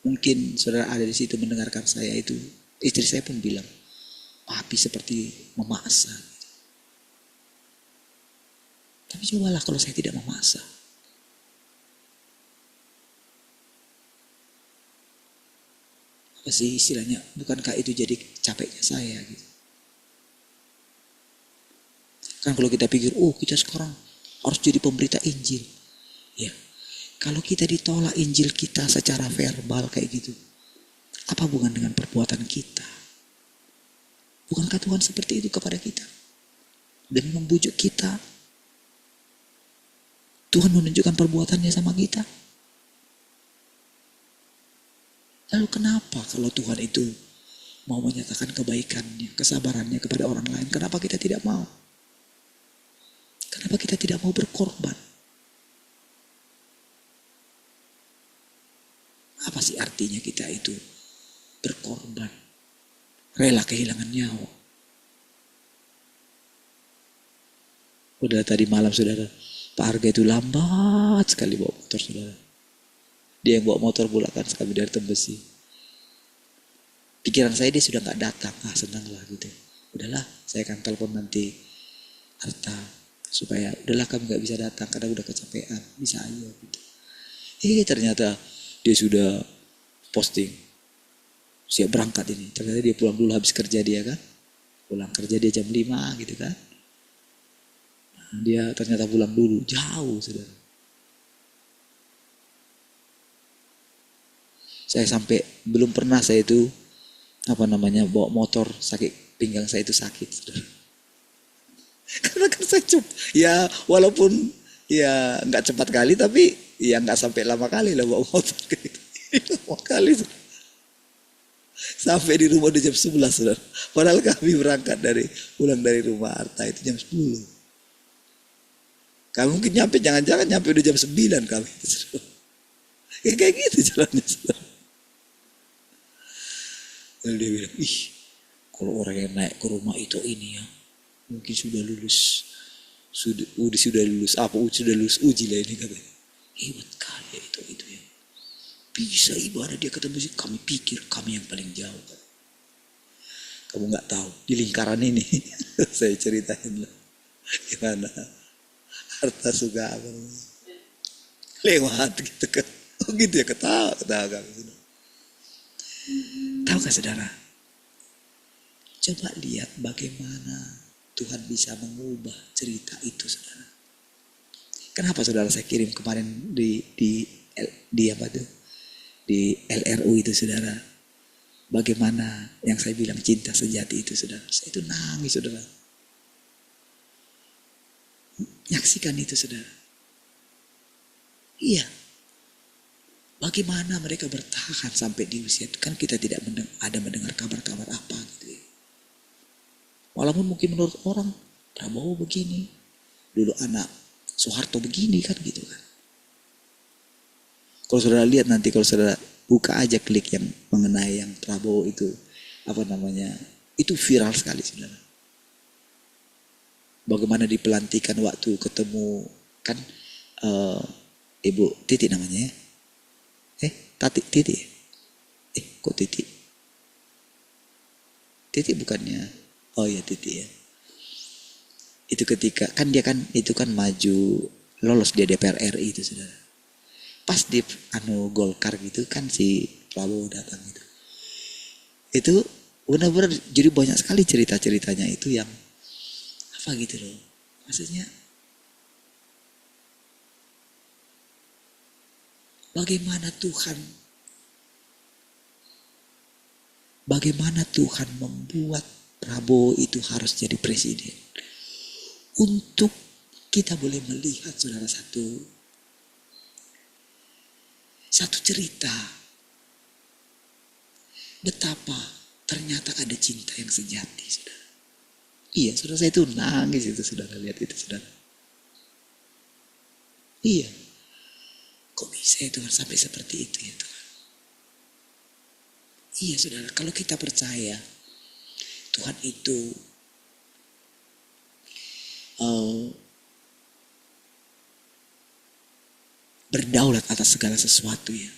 mungkin saudara ada di situ mendengarkan saya itu, istri saya pun bilang, papi seperti memaksa gitu. Tapi cobalah kalau saya tidak memaksa. Apa sih istilahnya, bukankah itu jadi capeknya saya gitu. Kan kalau kita pikir, oh kita sekarang harus jadi pemberita Injil. Ya, kalau kita ditolak Injil kita secara verbal kayak gitu, apa hubungan dengan perbuatan kita? Bukankah Tuhan seperti itu kepada kita? Demi membujuk kita, Tuhan menunjukkan perbuatannya sama kita. Lalu kenapa kalau Tuhan itu mau menyatakan kebaikannya, kesabarannya kepada orang lain, kenapa kita tidak mau? Kenapa kita tidak mau berkorban? Apa sih artinya kita itu berkorban? Rela kehilangan nyawa. Udah tadi malam saudara, Pak Arga itu lambat sekali bawa motor saudara. Dia yang bawa motor pula kan sekali dari Tembesi. Pikiran saya dia sudah gak datang. Senang lah gitu. Udahlah saya akan telepon nanti Arta. Supaya udahlah kami gak bisa datang karena udah kecapean. Bisa aja gitu. Ternyata dia sudah posting. Siap berangkat ini. Ternyata dia pulang dulu habis kerja dia kan. Pulang kerja dia jam 5 gitu kan. Dia ternyata pulang dulu. Jauh saudara. Saya sampai belum pernah saya itu bawa motor sakit, pinggang saya itu sakit saudara. Karena kan saya ya walaupun ya nggak cepat kali tapi ya nggak sampai lama kali lah bawa motor gitu. Lama kali sampai di rumah udah jam 11 saudara. Padahal kami berangkat pulang dari rumah Arta itu jam 10. Kami mungkin jangan-jangan nyampe udah jam 9 kami itu. Ya kayak gitu jalannya saudara. Lalu dia bilang, kalau orang yang naik ke rumah itu ini ya, mungkin sudah lulus uji lah ini katanya. Hebat kali ya itu ya. Bisa ibadah dia ketemu sih, kami pikir kami yang paling jauh kan. Kamu nggak tahu di lingkaran ini saya ceritain lah gimana harta surga lewat gitu kan. Oh gitu ya, ketawa kami. Tahukah saudara? Coba lihat bagaimana Tuhan bisa mengubah cerita itu saudara. Kenapa saudara saya kirim kemarin di LRU itu saudara. Bagaimana yang saya bilang cinta sejati itu saudara. Saya itu nangis saudara. Nyaksikan itu saudara. Iya. Bagaimana mereka bertahan sampai di usia itu. Kan kita tidak mendengar kabar-kabar apa gitu ya. Walaupun mungkin menurut orang Prabowo begini. Dulu anak Soeharto begini kan gitu kan. Kalau saudara lihat nanti, kalau saudara buka aja klik yang mengenai yang Prabowo itu. Itu viral sekali saudara. Bagaimana di pelantikan waktu ketemu kan Ibu Titi namanya ya. Titi. Kok Titi? Titi bukannya? Oh ya Titi ya. Itu ketika kan dia kan itu kan maju lolos dia DPR RI itu saudara. Pas di Golkar gitu kan si Prabowo datang itu. Itu benar-benar jadi banyak sekali cerita-ceritanya itu yang apa gitu loh. Maksudnya bagaimana Tuhan bagaimana Tuhan membuat Prabowo itu harus jadi presiden. Untuk kita boleh melihat saudara satu cerita. Betapa ternyata ada cinta yang sejati, saudara. Iya, saudara, saya itu nangis itu, saudara, lihat itu, saudara. Iya. Kok bisa ya Tuhan sampai seperti itu ya Tuhan? Iya saudara, kalau kita percaya Tuhan itu berdaulat atas segala sesuatu ya,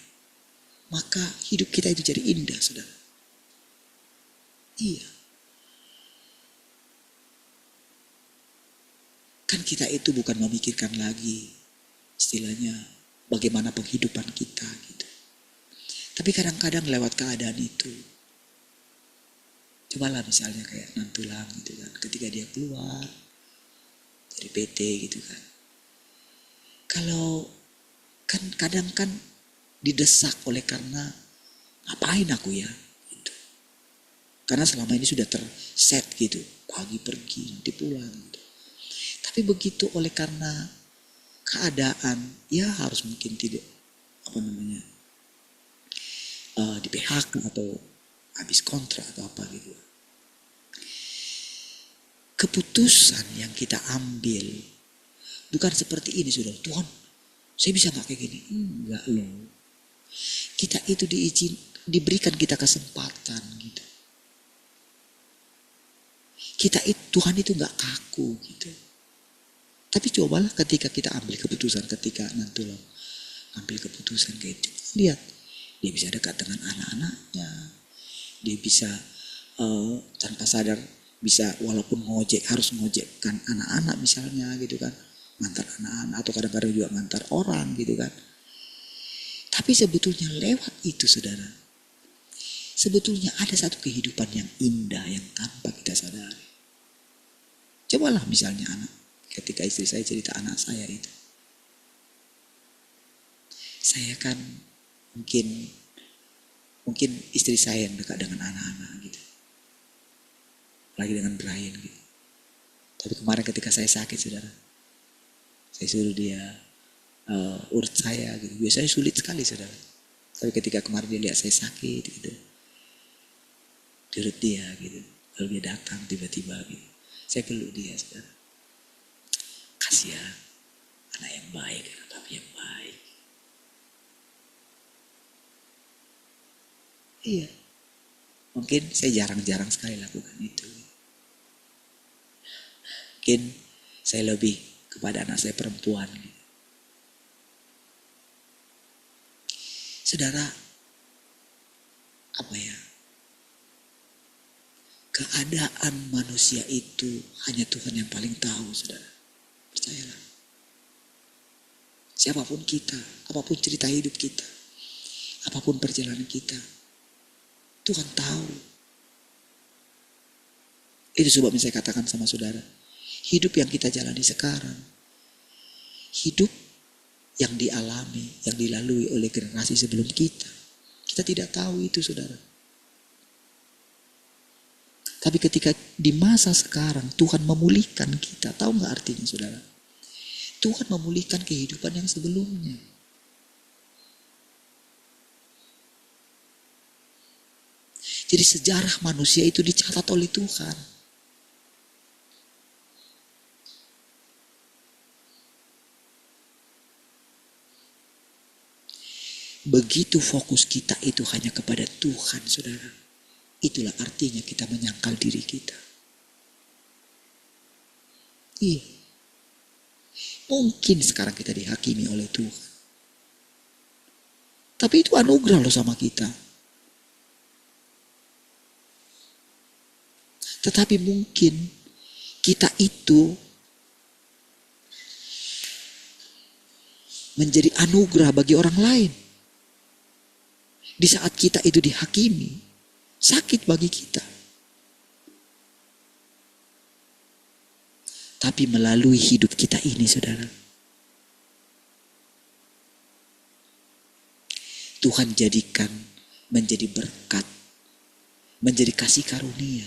maka hidup kita itu jadi indah saudara. Iya. Kan kita itu bukan memikirkan lagi istilahnya bagaimana penghidupan kita gitu. Tapi kadang-kadang lewat keadaan itu, cobalah misalnya kayak Nantulang gitu kan, ketika dia keluar dari PT gitu kan. Kalau kan kadang kan didesak oleh karena ngapain aku ya gitu. Karena selama ini sudah terset gitu, pagi pergi nanti pulang gitu. Tapi begitu oleh karena keadaan ya harus mungkin tidak di PHK atau habis kontrak atau apa gitu. Keputusan yang kita ambil bukan seperti ini sudah, Tuhan saya bisa gak kayak gini? Enggak loh. Kita itu diberikan kita kesempatan gitu. Tuhan itu gak kaku gitu. Tapi cobalah ketika kita ambil keputusan, ketika Nantulang ambil keputusan kayak itu, lihat dia bisa dekat dengan anak-anaknya, dia bisa tanpa sadar bisa walaupun harus ngojekkan anak-anak misalnya gitu kan, ngantar anak-anak atau kadang-kadang juga ngantar orang gitu kan. Tapi sebetulnya lewat itu saudara, sebetulnya ada satu kehidupan yang indah yang tanpa kita sadari. Cobalah misalnya ketika istri saya cerita anak saya itu, saya kan mungkin istri saya yang dekat dengan anak-anak gitu, lagi dengan Brian gitu. Tapi kemarin ketika saya sakit saudara, saya suruh dia urut saya gitu. Biasanya sulit sekali saudara, tapi ketika kemarin dia lihat saya sakit gitu, diurut dia gitu. Lalu dia datang tiba-tiba gitu, saya peluk dia saudara. Kasih ya, anak yang baik, anak papi yang baik. Iya, mungkin saya jarang-jarang sekali lakukan itu. Mungkin saya lebih kepada anak saya perempuan. Saudara, apa ya? Keadaan manusia itu hanya Tuhan yang paling tahu, saudara. Percayalah. Siapapun kita, apapun cerita hidup kita, apapun perjalanan kita, Tuhan tahu. Itu sebabnya saya katakan sama saudara, hidup yang kita jalani sekarang, hidup yang dialami, yang dilalui oleh generasi sebelum kita, kita tidak tahu itu saudara. Tapi ketika di masa sekarang Tuhan memulihkan kita, tahu gak artinya saudara? Tuhan memulihkan kehidupan yang sebelumnya. Jadi sejarah manusia itu dicatat oleh Tuhan. Begitu fokus kita itu hanya kepada Tuhan, saudara. Itulah artinya kita menyangkal diri kita. Iya. Mungkin sekarang kita dihakimi oleh Tuhan. Tapi itu anugerah loh sama kita. Tetapi mungkin kita itu menjadi anugerah bagi orang lain. Di saat kita itu dihakimi, sakit bagi kita. Tapi melalui hidup kita ini, saudara, Tuhan jadikan menjadi berkat menjadi kasih karunia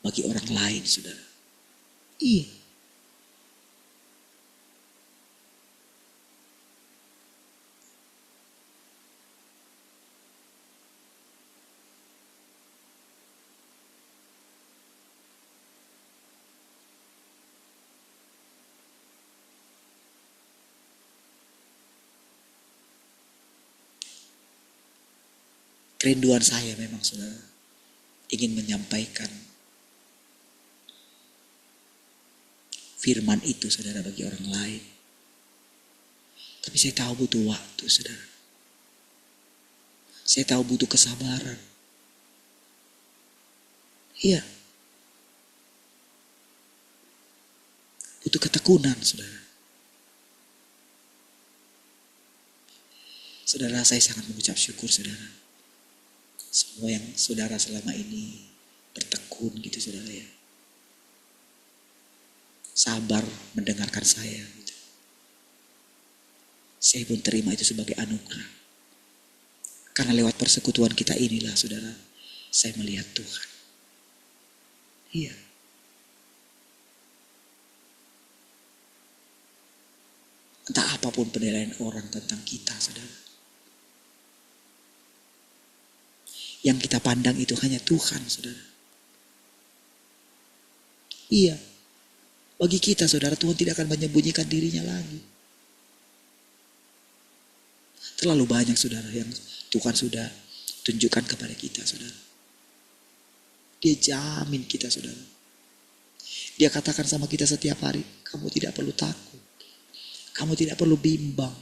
bagi orang lain, saudara. Iya. Kerinduan saya memang, saudara, ingin menyampaikan firman itu, saudara, bagi orang lain. Tapi saya tahu butuh waktu, saudara. Saya tahu butuh kesabaran. Iya. Butuh ketekunan, saudara. Saudara, saya sangat mengucap syukur, saudara. Semua yang saudara selama ini bertekun gitu, saudara ya. Sabar mendengarkan saya gitu. Saya pun terima itu sebagai anugerah. Karena lewat persekutuan kita inilah, saudara, saya melihat Tuhan. Iya. Entah apapun penilaian orang tentang kita, saudara. Yang kita pandang itu hanya Tuhan, saudara. Iya. Bagi kita, saudara, Tuhan tidak akan menyembunyikan dirinya lagi. Terlalu banyak, saudara, yang Tuhan sudah tunjukkan kepada kita, saudara. Dia jamin kita, saudara. Dia katakan sama kita setiap hari, kamu tidak perlu takut. Kamu tidak perlu bimbang.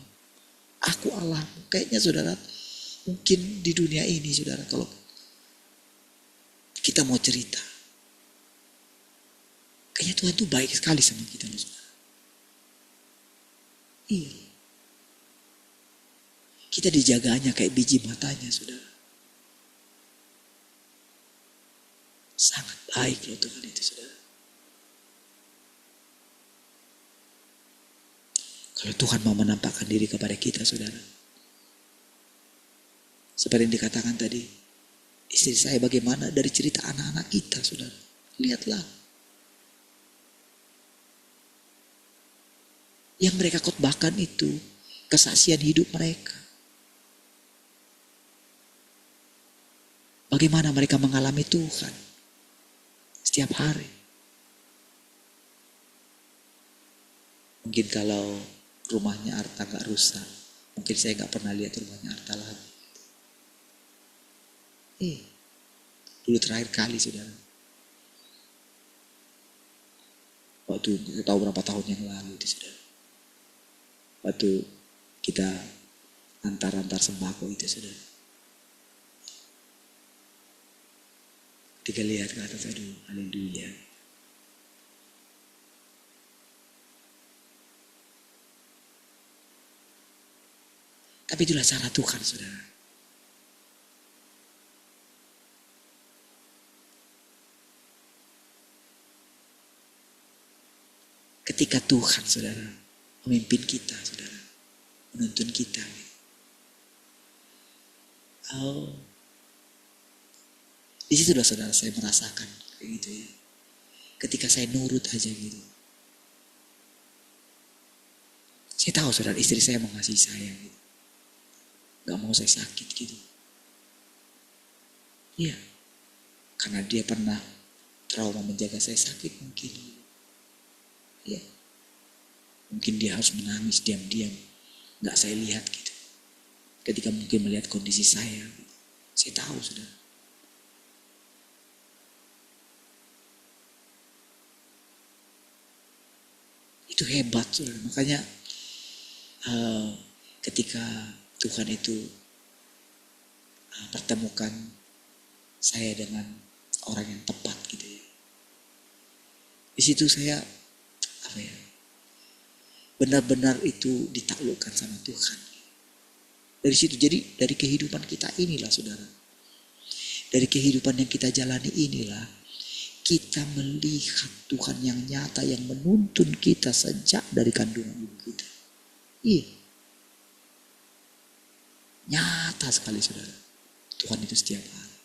Aku Allahmu. Kayaknya, saudara, mungkin di dunia ini, saudara, kalau kita mau cerita, kayaknya Tuhan tuh baik sekali sama kita, saudara. Iya. Kita dijaganya kayak biji matanya, saudara. Sangat baik loh Tuhan itu, saudara. Kalau Tuhan mau menampakkan diri kepada kita, saudara, seperti yang dikatakan tadi, istri saya bagaimana dari cerita anak-anak kita, saudara. Lihatlah. Yang mereka khotbahkan itu kesaksian hidup mereka. Bagaimana mereka mengalami Tuhan setiap hari. Mungkin kalau rumahnya Arta gak rusak, mungkin saya gak pernah lihat rumahnya Arta lagi. Dulu terakhir kali, saudara, waktu kita tahu berapa tahun yang lalu itu, saudara, waktu kita antar sembako itu, saudara, ketika lihat ke atas, aduh, haleluya. Tapi itulah cara Tuhan, saudara. Ketika Tuhan, saudara, memimpin kita, saudara, menuntun kita. Di situlah, saudara, saya merasakan kayak gitu ya. Ketika saya nurut aja gitu. Saya tahu, saudara, istri saya mengasihi saya gitu. Gak mau saya sakit gitu. Iya. Karena dia pernah trauma menjaga saya sakit mungkin. Ya, mungkin dia harus menangis diam-diam, nggak saya lihat gitu. Ketika mungkin melihat kondisi saya, saya tahu, saudara. Itu hebat, saudara. Makanya ketika Tuhan itu pertemukan saya dengan orang yang tepat gitu ya. Di situ saya benar-benar itu ditaklukkan sama Tuhan. Dari situ, jadi dari kehidupan kita inilah, saudara, dari kehidupan yang kita jalani inilah, kita melihat Tuhan yang nyata, yang menuntun kita sejak dari kandungan ibu kita. Iya, nyata sekali, saudara, Tuhan itu setiap hari.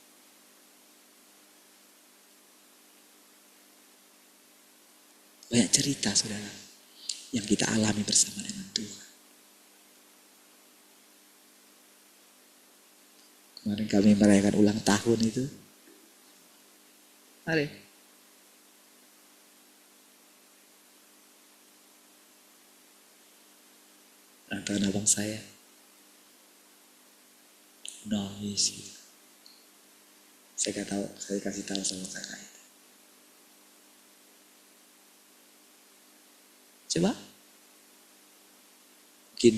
Banyak cerita saudara yang kita alami bersama dengan Tuhan. Kemarin kami merayakan ulang tahun itu. Mari. Ulang tahun abang saya. Nangis gitu. Saya gak tahu, saya kasih tahu sama kakak itu. Coba. Mungkin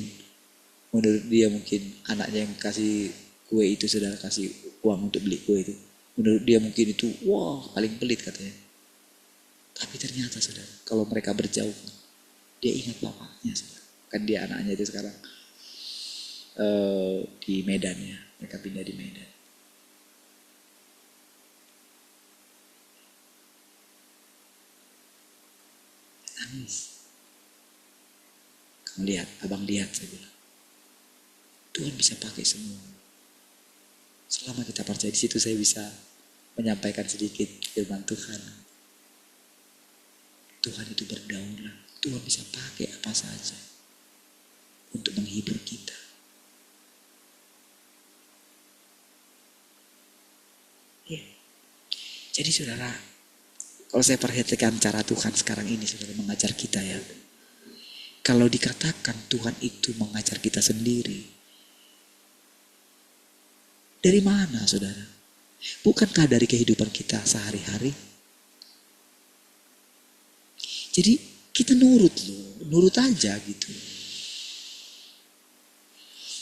menurut dia mungkin anaknya yang kasih kue itu saudara, kasih uang untuk beli kue itu. Menurut dia mungkin itu wah paling pelit katanya. Tapi ternyata saudara, kalau mereka berjauh, dia ingat bapaknya saudara. Kan dia anaknya itu sekarang di Medan ya, mereka pindah di Medan. Nangis. Kamu lihat, abang lihat saya bilang. Tuhan bisa pakai semua. Selama kita percaya di situ saya bisa menyampaikan sedikit firman Tuhan. Tuhan itu berdaulat. Tuhan bisa pakai apa saja untuk menghibur kita. Ya. Jadi saudara, kalau saya perhatikan cara Tuhan sekarang ini saudara mengajar kita ya. Kalau dikatakan Tuhan itu mengajar kita sendiri. Dari mana saudara? Bukankah dari kehidupan kita sehari-hari? Jadi kita nurut aja gitu.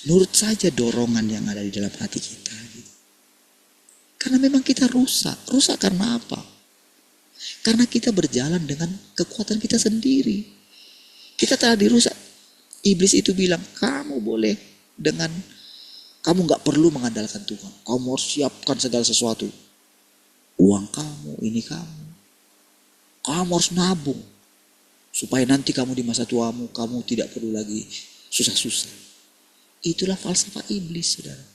Nurut saja dorongan yang ada di dalam hati kita. Gitu. Karena memang kita rusak. Rusak karena apa? Karena kita berjalan dengan kekuatan kita sendiri. Kita telah dirusak. Iblis itu bilang, kamu boleh dengan, kamu gak perlu mengandalkan Tuhan. Kamu harus siapkan segala sesuatu. Uang kamu, ini kamu. Kamu harus nabung. Supaya nanti kamu di masa tuamu, kamu tidak perlu lagi susah-susah. Itulah falsafah iblis, saudara.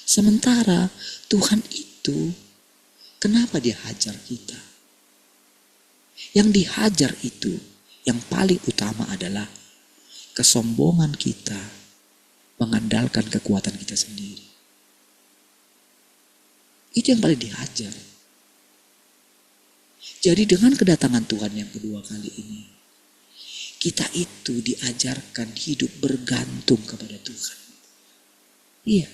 Sementara Tuhan itu, kenapa dia hajar kita? Yang dihajar itu, yang paling utama adalah kesombongan kita mengandalkan kekuatan kita sendiri. Itu yang paling dihajar. Jadi dengan kedatangan Tuhan yang kedua kali ini, kita itu diajarkan hidup bergantung kepada Tuhan. Iya.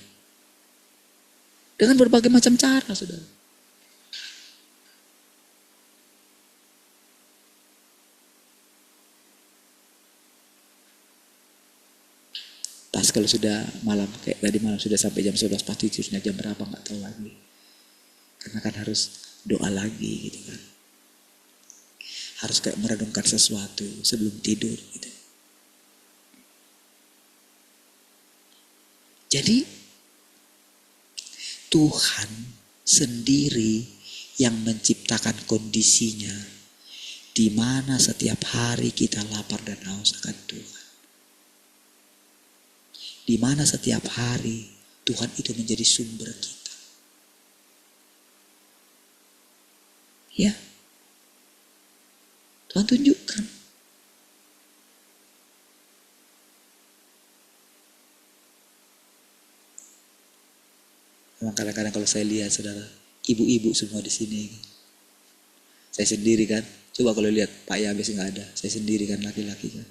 Dengan berbagai macam cara, saudara. Pas kalau sudah malam, kayak tadi malam sudah sampai jam 11, pasti tidurnya jam berapa gak tahu lagi. Karena kan harus doa lagi gitu kan. Harus kayak merenungkan sesuatu sebelum tidur gitu. Jadi Tuhan sendiri yang menciptakan kondisinya di mana setiap hari kita lapar dan haus akan Tuhan. Di mana setiap hari Tuhan itu menjadi sumber kita. Ya. Tuhan tunjukkan. Memang kadang-kadang kalau saya lihat saudara, ibu-ibu semua di sini. Saya sendiri kan. Coba kalau lihat Pak Yabes nggak ada, saya sendiri kan laki-laki kan.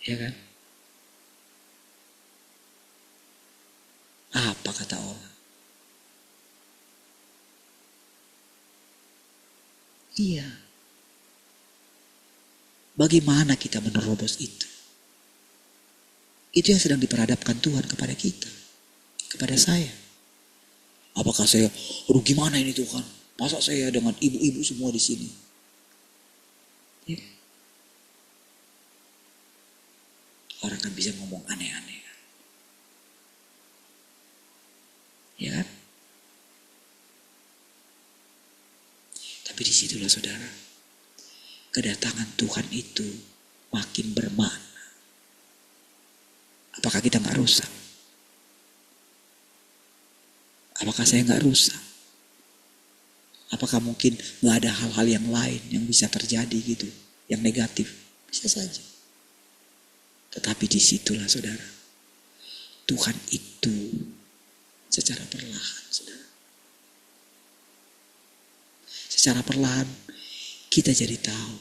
Ya kan? Apa kata orang? Iya. Bagaimana kita menerobos itu? Itu yang sedang diperhadapkan Tuhan kepada kita. Kepada saya. Apakah saya, aduh gimana ini Tuhan? Masa saya dengan ibu-ibu semua di sini? Ya. Orang kan bisa ngomong aneh-aneh. Ya kan? Tapi disitulah saudara, kedatangan Tuhan itu makin bermakna. Apakah kita gak rusak? Apakah saya nggak rusak? Apakah mungkin nggak ada hal-hal yang lain yang bisa terjadi gitu, yang negatif? Bisa saja. Tetapi disitulah saudara, Tuhan itu secara perlahan, saudara. Secara perlahan kita jadi tahu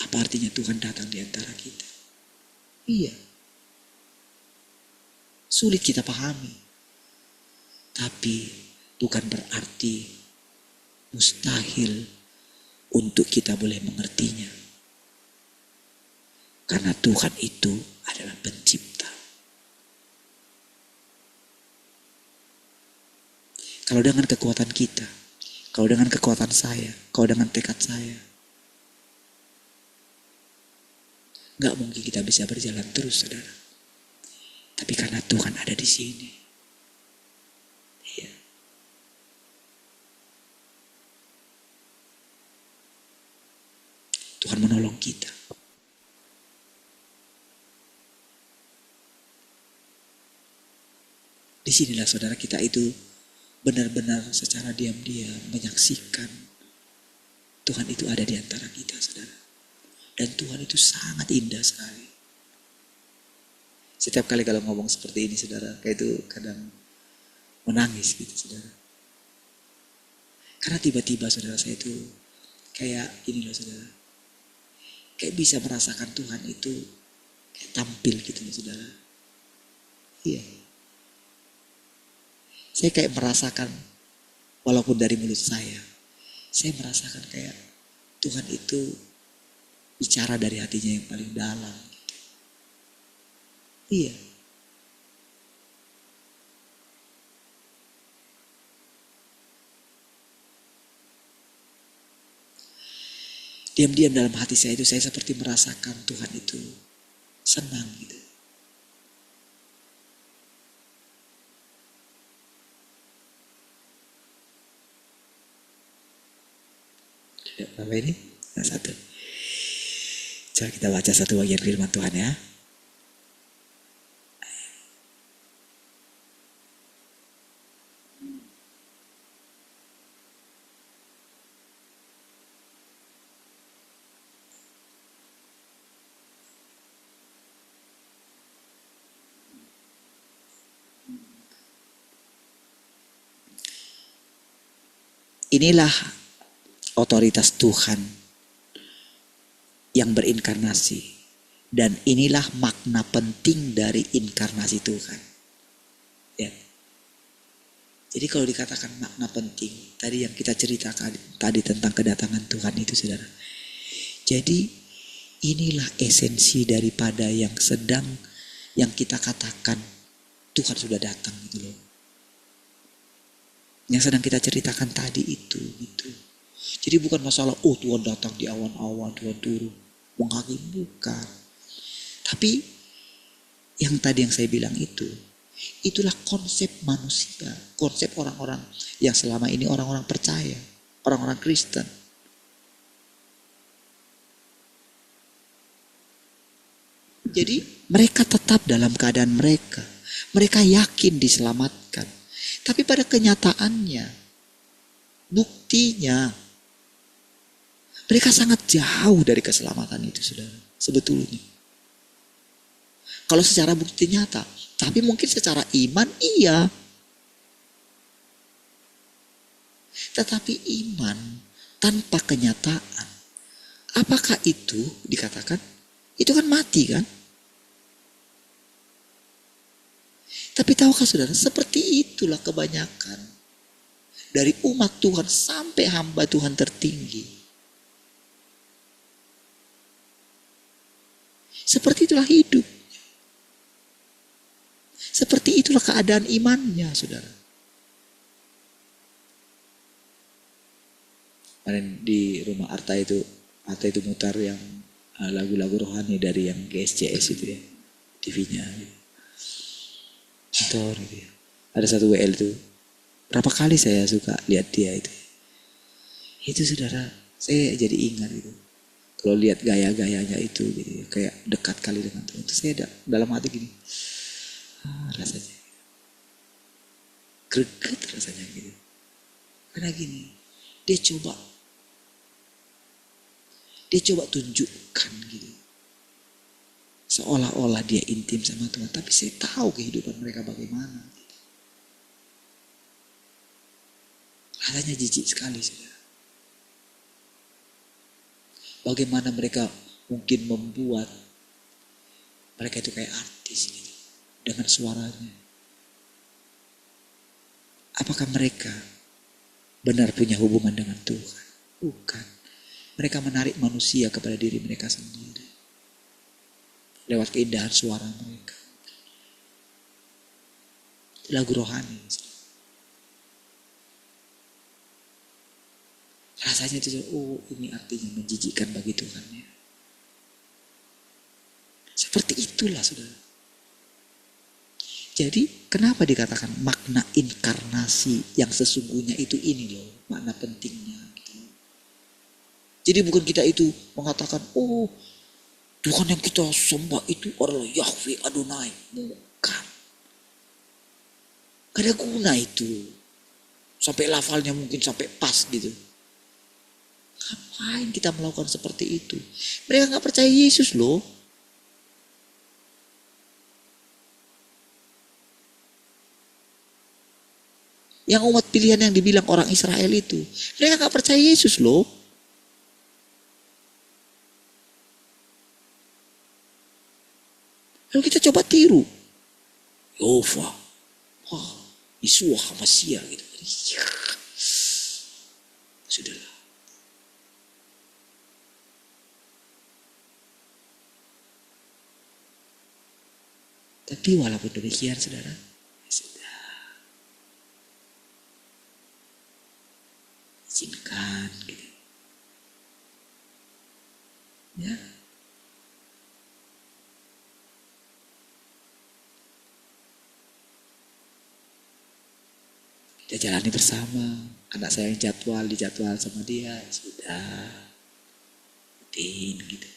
apa artinya Tuhan datang di antara kita. Iya. Sulit kita pahami. Tapi bukan berarti mustahil untuk kita boleh mengertinya. Karena Tuhan itu adalah pencipta. Kalau dengan kekuatan kita, kalau dengan kekuatan saya, kalau dengan tekad saya, gak mungkin kita bisa berjalan terus, saudara. Tapi karena Tuhan ada di sini. Iya. Tuhan menolong kita. Disinilah saudara kita itu benar-benar secara diam-diam menyaksikan Tuhan itu ada di antara kita, saudara. Dan Tuhan itu sangat indah sekali. Setiap kali kalau ngomong seperti ini, saudara, kayak itu kadang menangis gitu, saudara. Karena tiba-tiba saudara saya itu kayak ini loh, saudara. Kayak bisa merasakan Tuhan itu kayak tampil gitu loh, saudara. Iya. Saya kayak merasakan, walaupun dari mulut saya merasakan kayak Tuhan itu bicara dari hatinya yang paling dalam. Gitu. Iya. Diam-diam dalam hati saya itu saya seperti merasakan Tuhan itu senang gitu. Apa ini? Nah, satu. Coba kita baca satu bagian firman Tuhan ya. Inilah otoritas Tuhan yang berinkarnasi. Dan inilah makna penting dari inkarnasi Tuhan. Ya. Jadi kalau dikatakan makna penting, tadi yang kita ceritakan tadi tentang kedatangan Tuhan itu, saudara. Jadi inilah esensi daripada yang kita katakan Tuhan sudah datang gitu loh. Yang sedang kita ceritakan tadi itu gitu. Jadi bukan masalah Tuhan datang di awan-awan, Tuhan turun menghakimi, bukan. Tapi yang tadi yang saya bilang itulah konsep manusia, konsep orang-orang yang selama ini orang-orang percaya, orang-orang Kristen. Jadi mereka tetap dalam keadaan mereka yakin diselamatkan. Tapi pada kenyataannya, buktinya, mereka sangat jauh dari keselamatan itu, saudara. Sebetulnya. Kalau secara bukti nyata, tapi mungkin secara iman iya. Tetapi iman tanpa kenyataan, apakah itu dikatakan? Itu kan mati kan? Tapi tahukah saudara, seperti itulah kebanyakan dari umat Tuhan sampai hamba Tuhan tertinggi. Seperti itulah hidup. Seperti itulah keadaan imannya, saudara. Kemarin di rumah Arta itu mutar yang lagu-lagu rohani dari yang GSCS itu ya, TV-nya. Motor gitu ya. Ada satu WL itu. Berapa kali saya suka lihat dia itu. Itu saudara, saya jadi ingat gitu. Kalau lihat gaya-gayanya itu gitu ya, kayak dekat kali dengan Tuhan. Itu saya dalam hati gini. Rasanya. greget rasanya gitu. Karena gini, dia coba tunjukkan gitu. Seolah-olah dia intim sama Tuhan, tapi saya tahu kehidupan mereka bagaimana. Rasanya jijik sekali, saudara. Bagaimana mereka mungkin membuat mereka itu kayak artis gitu, dengan suaranya. Apakah mereka benar punya hubungan dengan Tuhan? Bukan. Mereka menarik manusia kepada diri mereka sendiri. Lewat keindahan suara mereka. Lagu rohani. Rasanya itu, oh ini artinya menjijikkan bagi Tuhan ya. Seperti itulah saudara. Jadi kenapa dikatakan makna inkarnasi yang sesungguhnya itu ini loh. Makna pentingnya. Gitu. Jadi bukan kita itu mengatakan, oh Tuhan yang kita sembah itu adalah Yahweh Adonai. Bukan. Gak ada guna itu. Sampai lafalnya mungkin sampai pas gitu. Ngapain kita melakukan seperti itu? Mereka gak percaya Yesus loh. Yang umat pilihan yang dibilang orang Israel itu. Mereka gak percaya Yesus loh. Lalu kita coba tiru. Yehova. Wah, Yeshua Hamasia gitu. Ya. Sudahlah. Tapi walaupun demikian saudara. Sudah. Izinkan gitu. Ya. Kita jalani bersama. Anak saya yang dijadwal sama dia. Sudah. Rutin gitu.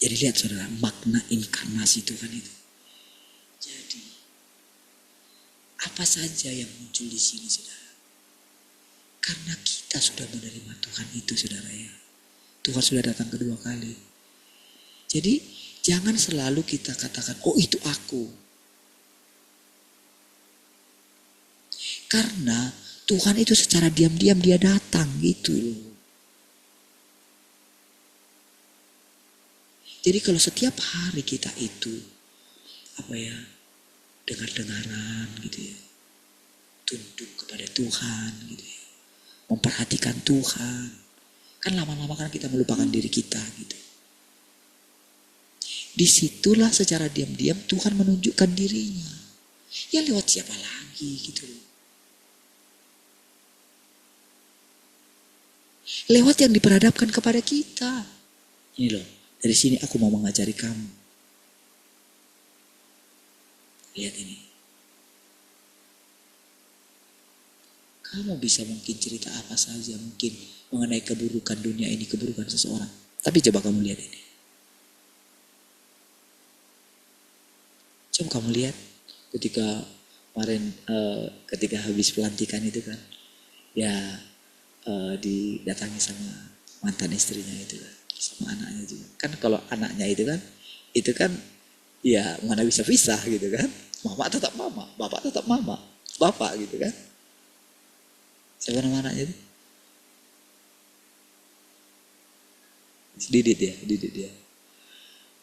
Jadi lihat saudara, makna inkarnasi Tuhan itu. Jadi, apa saja yang muncul di sini saudara. Karena kita sudah menerima Tuhan itu saudara ya. Tuhan sudah datang kedua kali. Jadi, jangan selalu kita katakan, oh itu aku. Karena Tuhan itu secara diam-diam dia datang gitu loh. Jadi kalau setiap hari kita itu, dengar-dengaran gitu ya. Tunduk kepada Tuhan gitu ya. Memperhatikan Tuhan. Kan lama-lama kan kita melupakan diri kita gitu. Disitulah secara diam-diam Tuhan menunjukkan dirinya. Ya lewat siapa lagi gitu loh. Lewat yang diperhadapkan kepada kita. Ini loh, dari sini aku mau mengajari kamu. Lihat ini. Kamu bisa mungkin cerita apa saja mungkin mengenai keburukan dunia ini, keburukan seseorang. Tapi coba kamu lihat ini. Coba kamu lihat ketika kemarin ketika habis pelantikan itu kan. Ya didatangi sama mantan istrinya itu kan. Sama anaknya juga. Kan kalau anaknya itu kan ya mana bisa pisah gitu kan. Mama tetap mama, bapak tetap mama, bapak gitu kan. Siapa nama anaknya itu? Didit ya.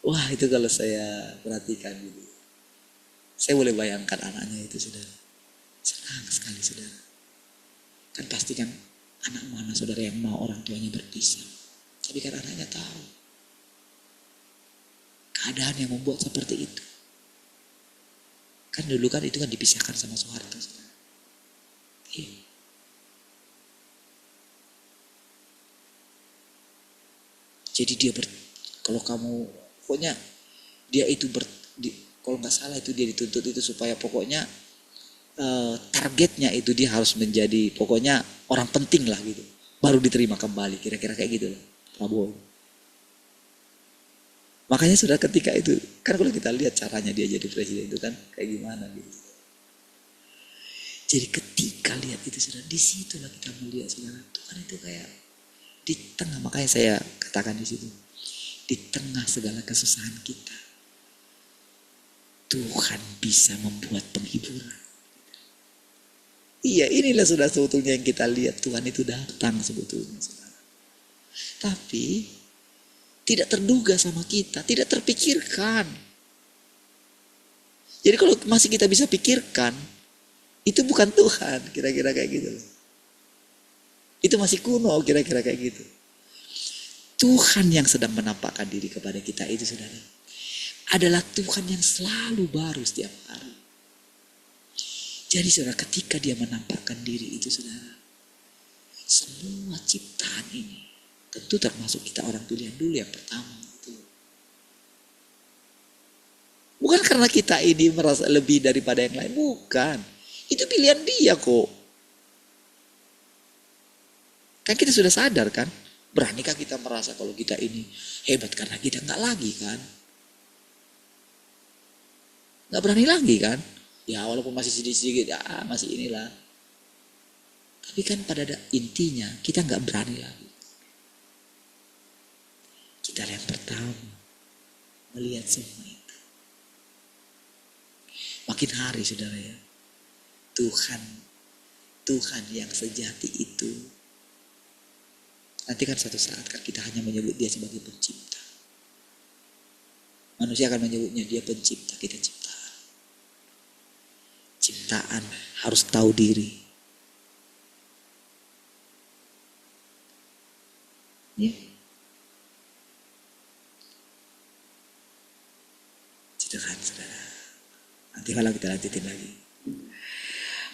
Wah itu kalau saya perhatikan gitu. Saya boleh bayangkan anaknya itu saudara. Senang sekali saudara. Kan pasti kan anak mana saudara yang mau orang tuanya berpisah. Tapi kan anaknya tahu. Keadaan yang membuat seperti itu. Kan dulu kan itu kan dipisahkan sama Soeharto. Iya. Jadi dia kalau kamu pokoknya dia itu kalau nggak salah itu dia dituntut itu supaya pokoknya targetnya itu dia harus menjadi pokoknya orang penting lah gitu. Baru diterima kembali kira-kira kayak gitu lah Prabowo. Makanya sudah ketika itu, kan kalau kita lihat caranya dia jadi presiden itu kan kayak gimana gitu. Jadi ketika lihat itu sudah, disitulah kita melihat saudara, Tuhan itu kayak di tengah, makanya saya katakan di situ, di tengah segala kesusahan kita, Tuhan bisa membuat penghiburan. Iya, inilah sudah sebetulnya yang kita lihat, Tuhan itu datang sebetulnya saudara. Tapi tidak terduga sama kita, tidak terpikirkan. Jadi kalau masih kita bisa pikirkan, itu bukan Tuhan, kira-kira kayak gitu. Itu masih kuno, kira-kira kayak gitu. Tuhan yang sedang menampakkan diri kepada kita itu saudara, adalah Tuhan yang selalu baru setiap hari. Jadi saudara, ketika dia menampakkan diri itu saudara, semua ciptaan ini, tentu termasuk kita orang pilihan dulu yang pertama. Gitu. Bukan karena kita ini merasa lebih daripada yang lain, bukan. Itu pilihan dia kok. Kan kita sudah sadar kan, beranikah kita merasa kalau kita ini hebat karena kita nggak lagi kan? Nggak berani lagi kan? Ya walaupun masih sedikit-sedikit, ya masih inilah. Tapi kan pada intinya kita nggak berani lagi. Kita yang pertama melihat semua itu. Makin hari saudara ya, Tuhan yang sejati itu, nanti kan suatu saat kan kita hanya menyebut dia sebagai pencipta. Manusia akan menyebutnya dia pencipta, kita ciptaan. Ciptaan harus tahu diri. Ya. Itu kan saudara. Nanti kalau kita lanjutin lagi.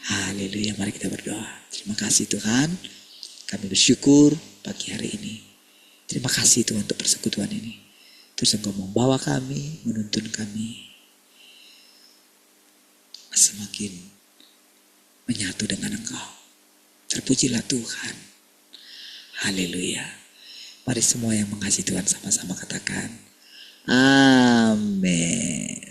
Haleluya, mari kita berdoa. Terima kasih Tuhan, kami bersyukur pagi hari ini. Terima kasih Tuhan untuk persekutuan ini. Terus Engkau membawa kami, menuntun kami semakin menyatu dengan Engkau. Terpujilah Tuhan. Haleluya. Mari semua yang mengasihi Tuhan sama-sama katakan amin.